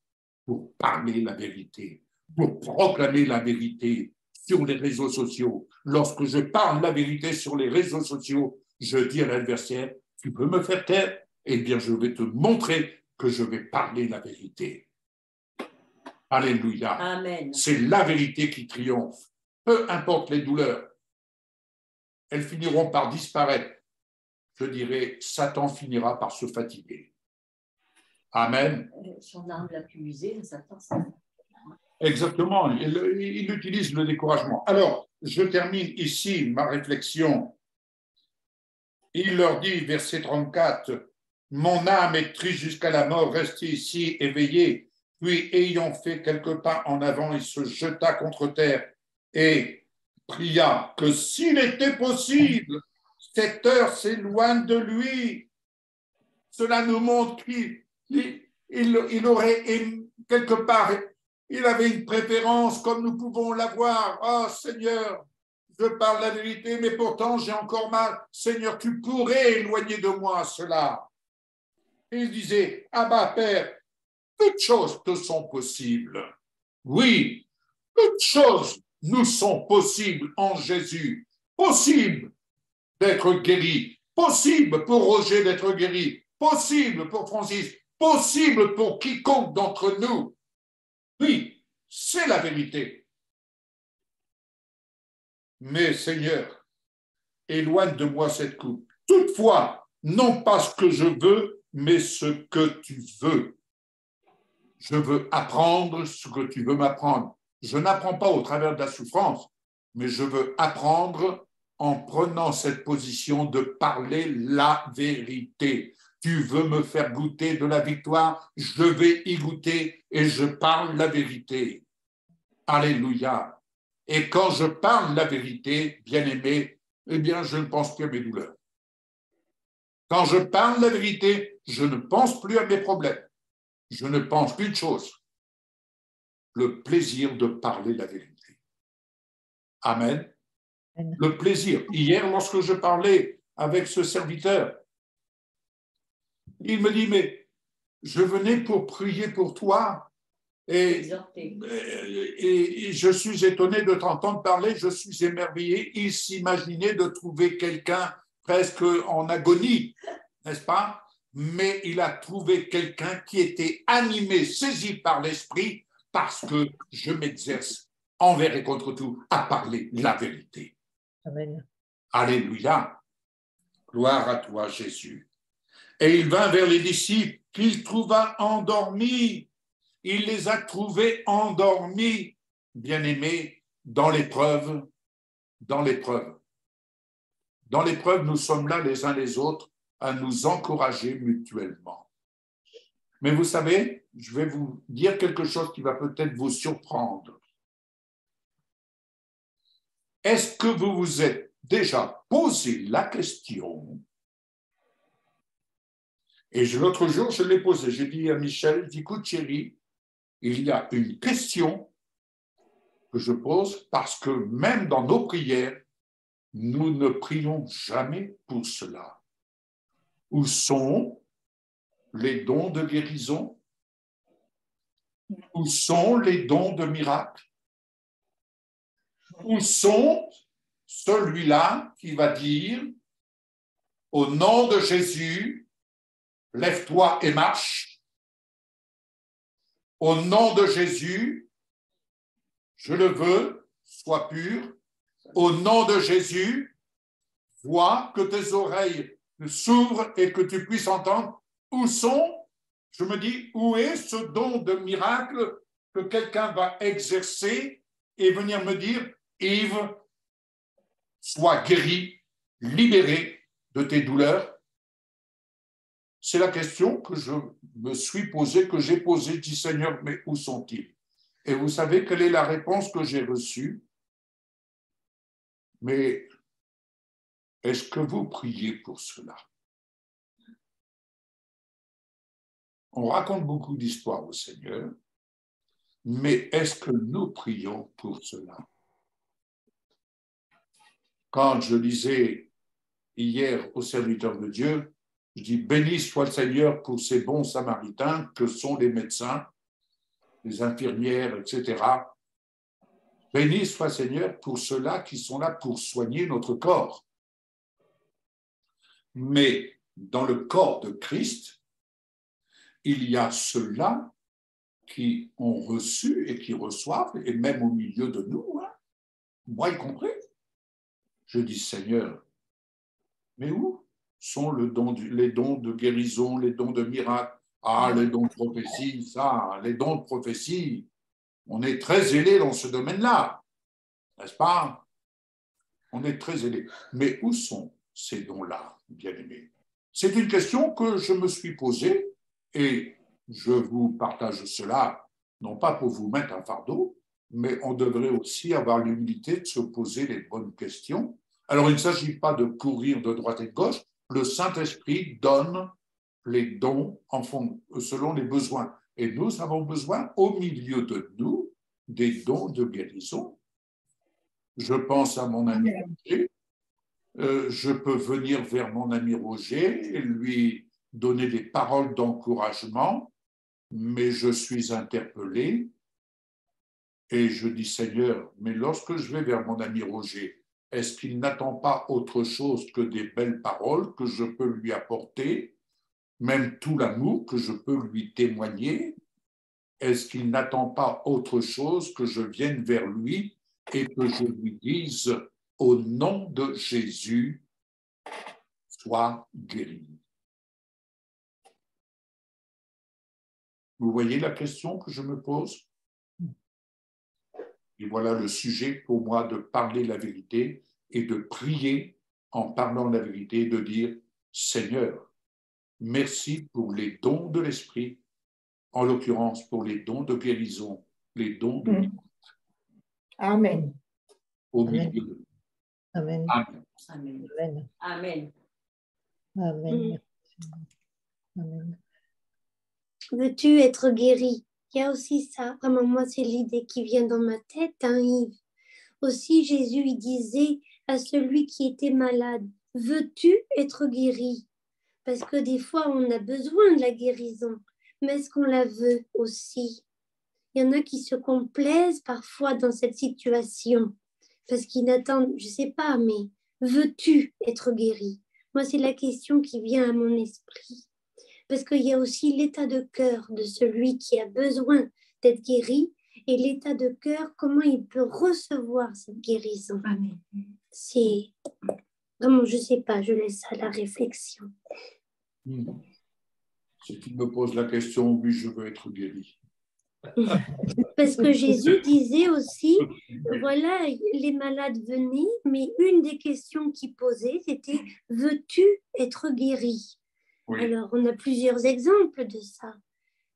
Pour parler la vérité, pour proclamer la vérité, sur les réseaux sociaux. Lorsque je parle la vérité sur les réseaux sociaux, je dis à l'adversaire, tu peux me faire taire? Eh bien, je vais te montrer que je vais parler la vérité. Alléluia. Amen. C'est la vérité qui triomphe. Peu importe les douleurs, elles finiront par disparaître. Je dirais, Satan finira par se fatiguer. Amen. Son arme la plus usée, Satan. Exactement, il utilise le découragement. Alors, je termine ici ma réflexion. Il leur dit, verset 34, « Mon âme est triste jusqu'à la mort, restez ici éveillés. » Puis, ayant fait quelques pas en avant, il se jeta contre terre et pria que s'il était possible, cette heure s'éloigne de lui. Cela nous montre qu'il aurait quelque part, il avait une préférence comme nous pouvons l'avoir. Oh Seigneur, je parle la vérité, mais pourtant j'ai encore mal. Seigneur, tu pourrais éloigner de moi cela. Et il disait, Abba Père, toutes choses te sont possibles. Oui, toutes choses nous sont possibles en Jésus. Possible d'être guéri, possible pour Roger d'être guéri, possible pour Francis, possible pour quiconque d'entre nous. Oui, c'est la vérité. Mais Seigneur, éloigne de moi cette coupe. Toutefois, non pas ce que je veux, mais ce que tu veux. Je veux apprendre ce que tu veux m'apprendre. Je n'apprends pas au travers de la souffrance, mais je veux apprendre en prenant cette position de parler la vérité. Tu veux me faire goûter de la victoire, je vais y goûter et je parle la vérité. Alléluia. Et quand je parle la vérité, bien-aimé, eh bien, je ne pense plus à mes douleurs. Quand je parle la vérité, je ne pense plus à mes problèmes. Je ne pense qu'une chose, le plaisir de parler la vérité. Amen. Le plaisir. Hier, lorsque je parlais avec ce serviteur, il me dit, mais je venais pour prier pour toi et je suis étonné de t'entendre parler, je suis émerveillé. Il s'imaginait de trouver quelqu'un presque en agonie, n'est-ce pas? Mais il a trouvé quelqu'un qui était animé, saisi par l'esprit, parce que je m'exerce envers et contre tout à parler la vérité. Amen. Alléluia. Gloire à toi, Jésus. Et il vint vers les disciples qu'il trouva endormis. Il les a trouvés endormis, bien-aimés, dans l'épreuve. Dans l'épreuve. Dans l'épreuve, nous sommes là les uns les autres à nous encourager mutuellement. Mais vous savez, je vais vous dire quelque chose qui va peut-être vous surprendre. Est-ce que vous vous êtes déjà posé la question? Et l'autre jour, je l'ai posé. J'ai dit à Michel, écoute chérie, il y a une question que je pose parce que même dans nos prières, nous ne prions jamais pour cela. Où sont les dons de guérison? Où sont les dons de miracle? Où sont celui-là qui va dire au nom de Jésus, lève-toi et marche. Au nom de Jésus, je le veux, sois pur. Au nom de Jésus, vois que tes oreilles s'ouvrent et que tu puisses entendre. Où sont, je me dis, où est ce don de miracle que quelqu'un va exercer et venir me dire, Yves, sois guéri, libéré de tes douleurs? C'est la question que je me suis posée, que j'ai posée, dit Seigneur, mais où sont-ils? Et vous savez quelle est la réponse que j'ai reçue? Mais est-ce que vous priez pour cela? On raconte beaucoup d'histoires au Seigneur, mais est-ce que nous prions pour cela? Quand je lisais hier au serviteur de Dieu, je dis, béni soit le Seigneur pour ces bons samaritains que sont les médecins, les infirmières, etc. Béni soit Seigneur pour ceux-là qui sont là pour soigner notre corps. Mais dans le corps de Christ, il y a ceux-là qui ont reçu et qui reçoivent, et même au milieu de nous, hein, moi y compris. Je dis, Seigneur, mais où sont les dons de guérison, les dons de miracle? Ah, les dons de prophétie, ça, les dons de prophétie. On est très zélé dans ce domaine-là, n'est-ce pas? On est très zélé. Mais où sont ces dons-là, bien-aimés? C'est une question que je me suis posée et je vous partage cela, non pas pour vous mettre un fardeau, mais on devrait aussi avoir l'humilité de se poser les bonnes questions. Alors, il ne s'agit pas de courir de droite et de gauche. Le Saint-Esprit donne les dons selon les besoins. Et nous avons besoin, au milieu de nous, des dons de guérison. Je pense à mon ami Roger. Je peux venir vers mon ami Roger et lui donner des paroles d'encouragement, mais je suis interpellé et je dis, Seigneur, mais lorsque je vais vers mon ami Roger, est-ce qu'il n'attend pas autre chose que des belles paroles que je peux lui apporter, même tout l'amour que je peux lui témoigner? Est-ce qu'il n'attend pas autre chose que je vienne vers lui et que je lui dise, au nom de Jésus, sois guéri? Vous voyez la question que je me pose? Et voilà le sujet pour moi de parler la vérité et de prier en parlant la vérité, de dire, Seigneur, merci pour les dons de l'Esprit, en l'occurrence pour les dons de guérison, les dons de Amen. Au milieu de nous. Amen. Amen. Amen. Amen. Amen. Amen. Amen. Veux-tu être guéri? Il y a aussi ça. Vraiment, moi, c'est l'idée qui vient dans ma tête, hein, Yves. Aussi, Jésus, il disait à celui qui était malade, veux-tu être guéri? Parce que des fois, on a besoin de la guérison. Mais est-ce qu'on la veut aussi? Il y en a qui se complaisent parfois dans cette situation. Parce qu'ils n'attendent, je ne sais pas, mais veux-tu être guéri? Moi, c'est la question qui vient à mon esprit. Parce qu'il y a aussi l'état de cœur de celui qui a besoin d'être guéri et l'état de cœur, comment il peut recevoir cette guérison. Amen. C'est vraiment, je ne sais pas, je laisse à la réflexion. Si tu me poses la question, oui, je veux être guéri. Parce que Jésus disait aussi, voilà, les malades venaient, mais une des questions qu'il posait, c'était, veux-tu être guéri? Oui. Alors, on a plusieurs exemples de ça.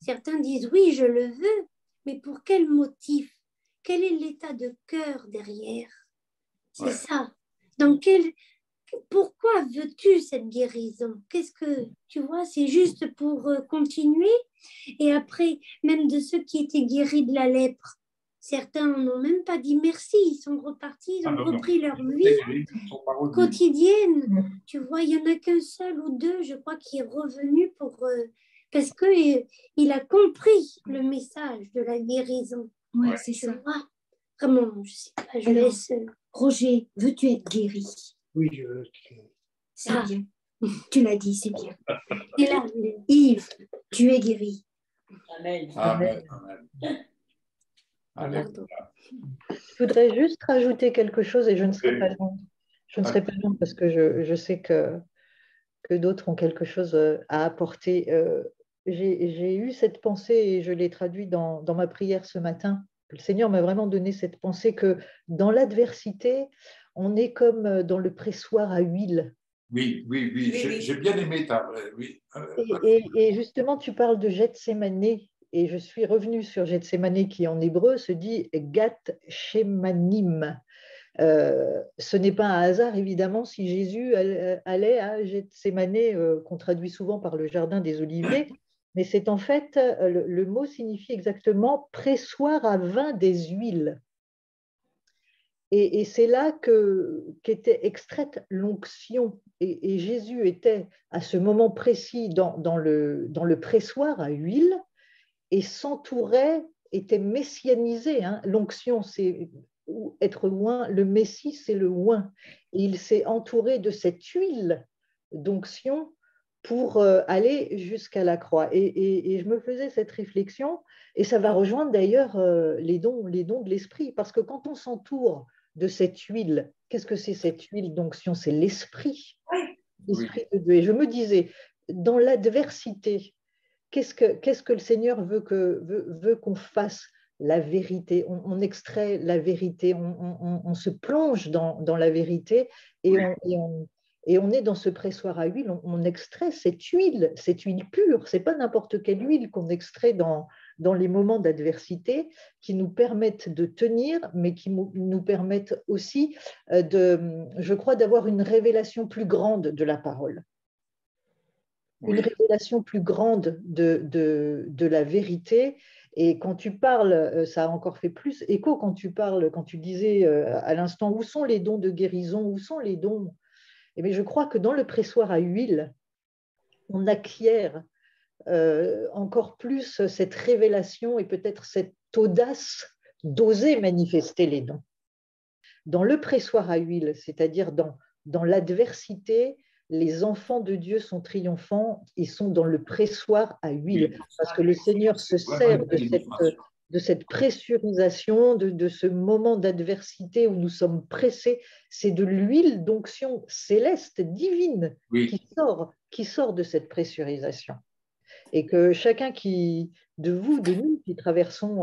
Certains disent, oui, je le veux, mais pour quel motif? Quel est l'état de cœur derrière? C'est ça. Pourquoi veux-tu cette guérison? Qu'est-ce que, tu vois, c'est juste pour continuer? Et après, même de ceux qui étaient guéris de la lèpre, certains n'ont même pas dit merci, ils sont repartis, ils ont repris leur vie quotidienne. Tu vois, il n'y en a qu'un seul ou deux, je crois, qui est revenu parce qu'il a compris le message de la guérison. Oui, c'est ça. Vois, vraiment, je sais pas, je laisse... Roger, veux-tu être guéri? Oui, je veux être guéri. C'est bien. Tu l'as dit, c'est bien. Et là, Yves, tu es guéri. Amen. Amen. Amen. Je voudrais juste rajouter quelque chose et je ne serai pas longue. Je ne serai pas longue parce que je sais que d'autres ont quelque chose à apporter. J'ai eu cette pensée et je l'ai traduite dans ma prière ce matin. Le Seigneur m'a vraiment donné cette pensée que dans l'adversité, on est comme dans le pressoir à huile. Oui. J'ai bien aimé ta... Oui. Et justement, tu parles de Gethsémane, et je suis revenue sur Gethsémane qui en hébreu se dit Gath-Shemanim. Ce n'est pas un hasard, évidemment, si Jésus allait à Gethsémane, qu'on traduit souvent par le jardin des Oliviers, mais c'est en fait, le mot signifie exactement pressoir à vin des huiles. Et c'est là qu'était extraite l'onction. Et Jésus était à ce moment précis dans le pressoir à huile et s'entourait, était messianisé. Hein. L'onction, c'est être oint, le Messie, c'est le oint. Et il s'est entouré de cette huile d'onction pour aller jusqu'à la croix. Et je me faisais cette réflexion, et ça va rejoindre d'ailleurs les dons de l'esprit, parce que quand on s'entoure de cette huile, qu'est-ce que c'est cette huile d'onction? C'est l'esprit, l'esprit de Dieu. Et je me disais, dans l'adversité, qu'est-ce que le Seigneur veut qu'on fasse? La vérité, on extrait la vérité, on se plonge dans la vérité et on est dans ce pressoir à huile, on extrait cette huile pure, c'est pas n'importe quelle huile qu'on extrait dans les moments d'adversité qui nous permettent de tenir, mais qui nous permettent aussi je crois, d'avoir une révélation plus grande de la parole. Une révélation plus grande de la vérité. Et quand tu parles, ça a encore fait plus écho quand tu parles, quand tu disais à l'instant, où sont les dons de guérison, où sont les dons? Eh bien, je crois que dans le pressoir à huile, on acquiert encore plus cette révélation et peut-être cette audace d'oser manifester les dons. Dans le pressoir à huile, c'est-à-dire dans l'adversité, les enfants de Dieu sont triomphants, ils sont dans le pressoir à huile, parce que le Seigneur se sert de cette pressurisation, de ce moment d'adversité où nous sommes pressés. C'est de l'huile d'onction céleste, divine, qui sort de cette pressurisation. Et que chacun de nous qui traversons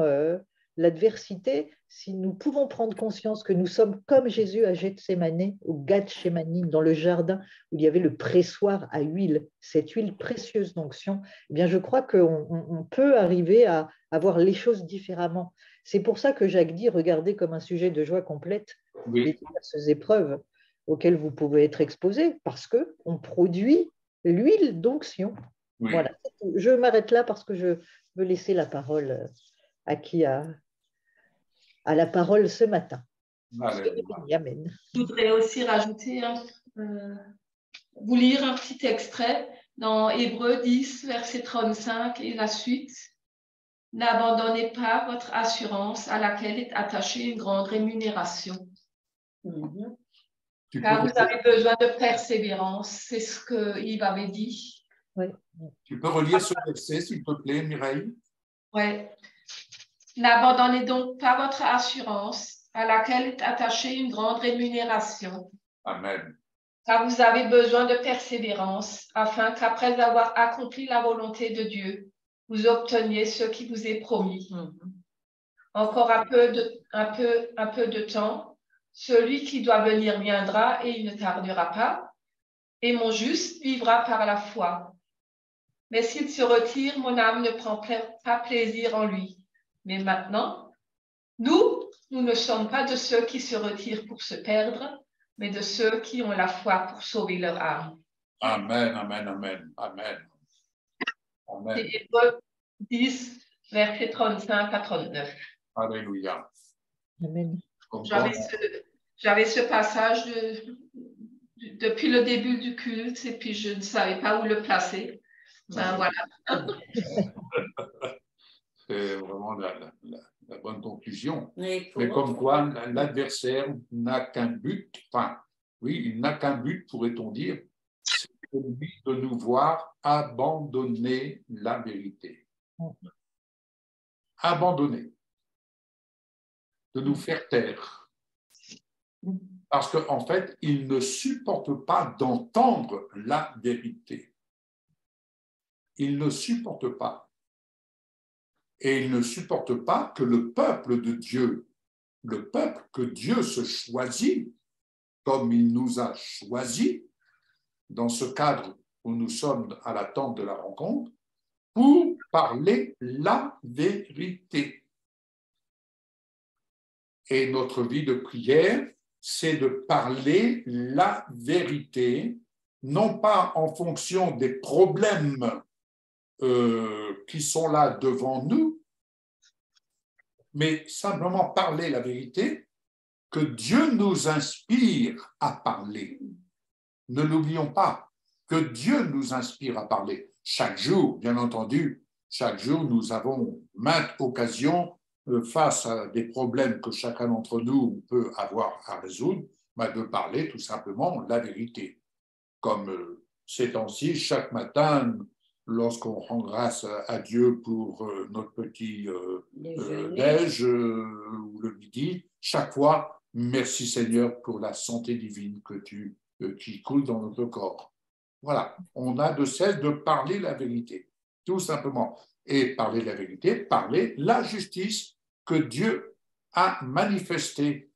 l'adversité, si nous pouvons prendre conscience que nous sommes comme Jésus à Gethsémani, au Gethsémani, dans le jardin où il y avait le pressoir à huile, cette huile précieuse d'onction, eh bien je crois qu'on peut arriver à voir les choses différemment. C'est pour ça que Jacques dit, regardez comme un sujet de joie complète les diverses épreuves auxquelles vous pouvez être exposés, parce qu'on produit l'huile d'onction. Voilà. Je m'arrête là parce que je veux laisser la parole à qui a la parole ce matin. Amen. Je voudrais aussi rajouter, vous lire un petit extrait dans Hébreux 10, verset 35 et la suite. N'abandonnez pas votre assurance à laquelle est attachée une grande rémunération. Car vous avez besoin de persévérance, c'est ce que Yves avait dit. Oui. Tu peux relire ce verset, s'il te plaît, Mireille? Oui. N'abandonnez donc pas votre assurance à laquelle est attachée une grande rémunération. Amen. Car vous avez besoin de persévérance, afin qu'après avoir accompli la volonté de Dieu, vous obteniez ce qui vous est promis. Encore un peu de temps, celui qui doit venir viendra et il ne tardera pas, et mon juste vivra par la foi. Mais s'il se retire, mon âme ne prend pas plaisir en lui. Mais maintenant, nous ne sommes pas de ceux qui se retirent pour se perdre, mais de ceux qui ont la foi pour sauver leur âme. Amen, amen, amen, amen. Amen. C'est Hébreux 10, versets 35 à 39. Alléluia. Amen. J'avais ce passage depuis le début du culte et puis je ne savais pas où le placer. Ben, voilà. C'est vraiment la bonne conclusion. Mais comme quoi, l'adversaire n'a qu'un but, il n'a qu'un but, pourrait-on dire, c'est celui de nous voir abandonner la vérité. Abandonner. De nous faire taire. Parce qu'en fait, il ne supporte pas d'entendre la vérité. Il ne supporte pas. Et il ne supporte pas que le peuple de Dieu, le peuple que Dieu se choisit, comme il nous a choisis, dans ce cadre où nous sommes à la tente de la rencontre, pour parler la vérité. Et notre vie de prière, c'est de parler la vérité, non pas en fonction des problèmes qui sont là devant nous, mais simplement parler la vérité que Dieu nous inspire à parler. Ne l'oublions pas, que Dieu nous inspire à parler. Chaque jour, bien entendu, chaque jour, nous avons maintes occasions face à des problèmes que chacun d'entre nous peut avoir à résoudre, de parler tout simplement la vérité. Comme ces temps-ci, chaque matin, lorsqu'on rend grâce à Dieu pour notre petit déj ou le midi, chaque fois, merci Seigneur pour la santé divine qui coule dans notre corps. Voilà, on a de cesse de parler la vérité, tout simplement. Et parler la vérité, parler la justice que Dieu a manifestée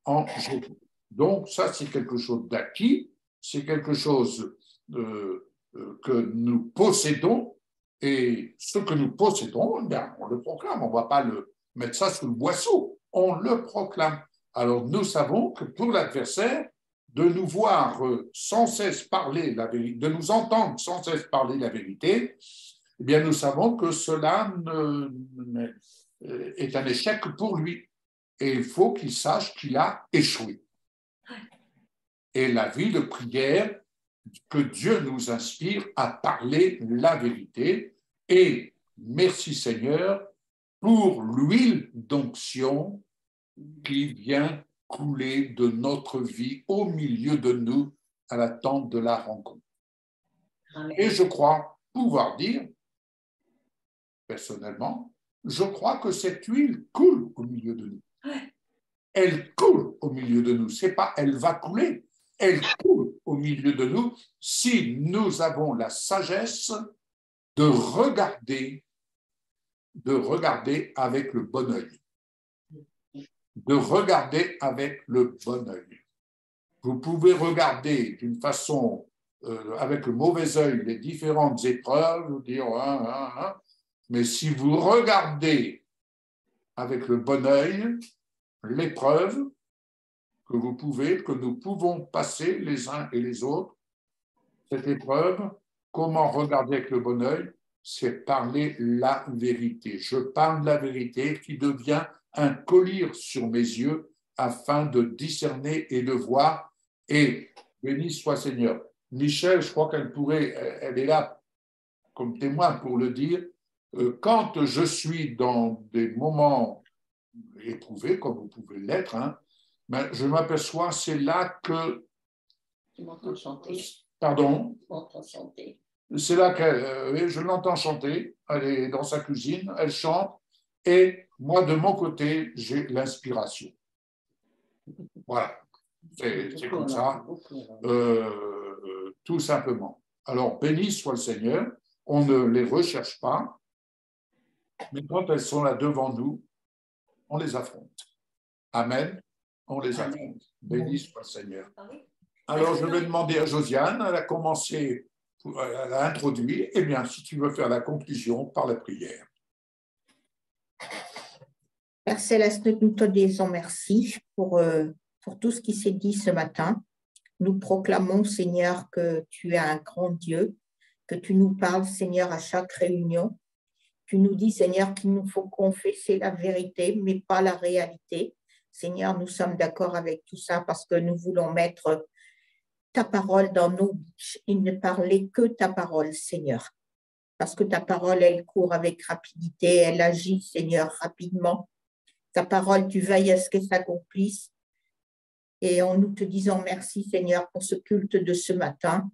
en Jésus. Donc ça, c'est quelque chose d'acquis, c'est quelque chose que nous possédons, et ce que nous possédons, bien, on le proclame, on ne va pas mettre ça sous le boisseau, on le proclame. Alors nous savons que pour l'adversaire, de nous voir sans cesse parler la vérité, de nous entendre sans cesse parler la vérité, eh bien nous savons que cela est un échec pour lui. Et il faut qu'il sache qu'il a échoué. Et la vie de prière, que Dieu nous inspire à parler la vérité. Et merci Seigneur pour l'huile d'onction qui vient couler de notre vie au milieu de nous à la tente de la rencontre. Amen. Et je crois pouvoir dire, personnellement, je crois que cette huile coule au milieu de nous. Elle coule au milieu de nous. C'est pas elle va couler, elle coule au milieu de nous si nous avons la sagesse de regarder avec le bon œil. De regarder avec le bon œil. Vous pouvez regarder d'une façon, avec le mauvais œil, les différentes épreuves, dire mais si vous regardez avec le bon œil, l'épreuve que nous pouvons passer les uns et les autres, cette épreuve, comment regarder avec le bon œil, c'est parler la vérité. Je parle la vérité qui devient un collier sur mes yeux afin de discerner et de voir. Et béni soit Seigneur. Michel, je crois elle est là comme témoin pour le dire. Quand je suis dans des moments éprouvés, comme vous pouvez l'être, je m'aperçois, c'est là que... Tu m'entends chanter. Pardon? Tu m'entends chanter. C'est là que je l'entends chanter. Elle est dans sa cuisine, elle chante. Et moi, de mon côté, j'ai l'inspiration. Voilà. C'est comme ça. Tout simplement. Alors, béni soit le Seigneur. On ne les recherche pas. Mais quand elles sont là devant nous, on les affronte. Amen. On les affronte. Béni soit le Seigneur. Alors, je vais demander à Josiane, elle a commencé, elle a introduit, eh bien, si tu veux faire la conclusion par la prière. Père Céleste, nous te disons merci pour tout ce qui s'est dit ce matin. Nous proclamons, Seigneur, que tu es un grand Dieu, que tu nous parles, Seigneur, à chaque réunion. Tu nous dis, Seigneur, qu'il nous faut confesser la vérité, mais pas la réalité. Seigneur, nous sommes d'accord avec tout ça parce que nous voulons mettre ta parole dans nos bouches et ne parler que ta parole, Seigneur. Parce que ta parole, elle court avec rapidité, elle agit, Seigneur, rapidement. Ta parole, tu veilles à ce qu'elle s'accomplisse. Et nous te disons merci, Seigneur, pour ce culte de ce matin.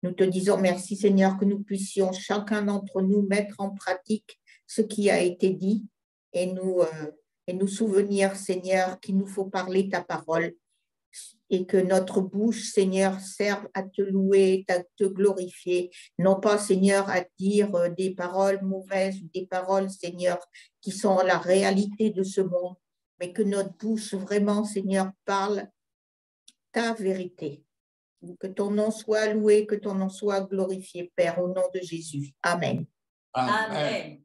Nous te disons merci, Seigneur, que nous puissions chacun d'entre nous mettre en pratique ce qui a été dit et nous souvenir, Seigneur, qu'il nous faut parler ta parole et que notre bouche, Seigneur, serve à te louer, à te glorifier, non pas, Seigneur, à dire des paroles mauvaises, des paroles, Seigneur, qui sont la réalité de ce monde, mais que notre bouche vraiment, Seigneur, parle ta vérité. Que ton nom soit loué, que ton nom soit glorifié, Père, au nom de Jésus. Amen. Amen.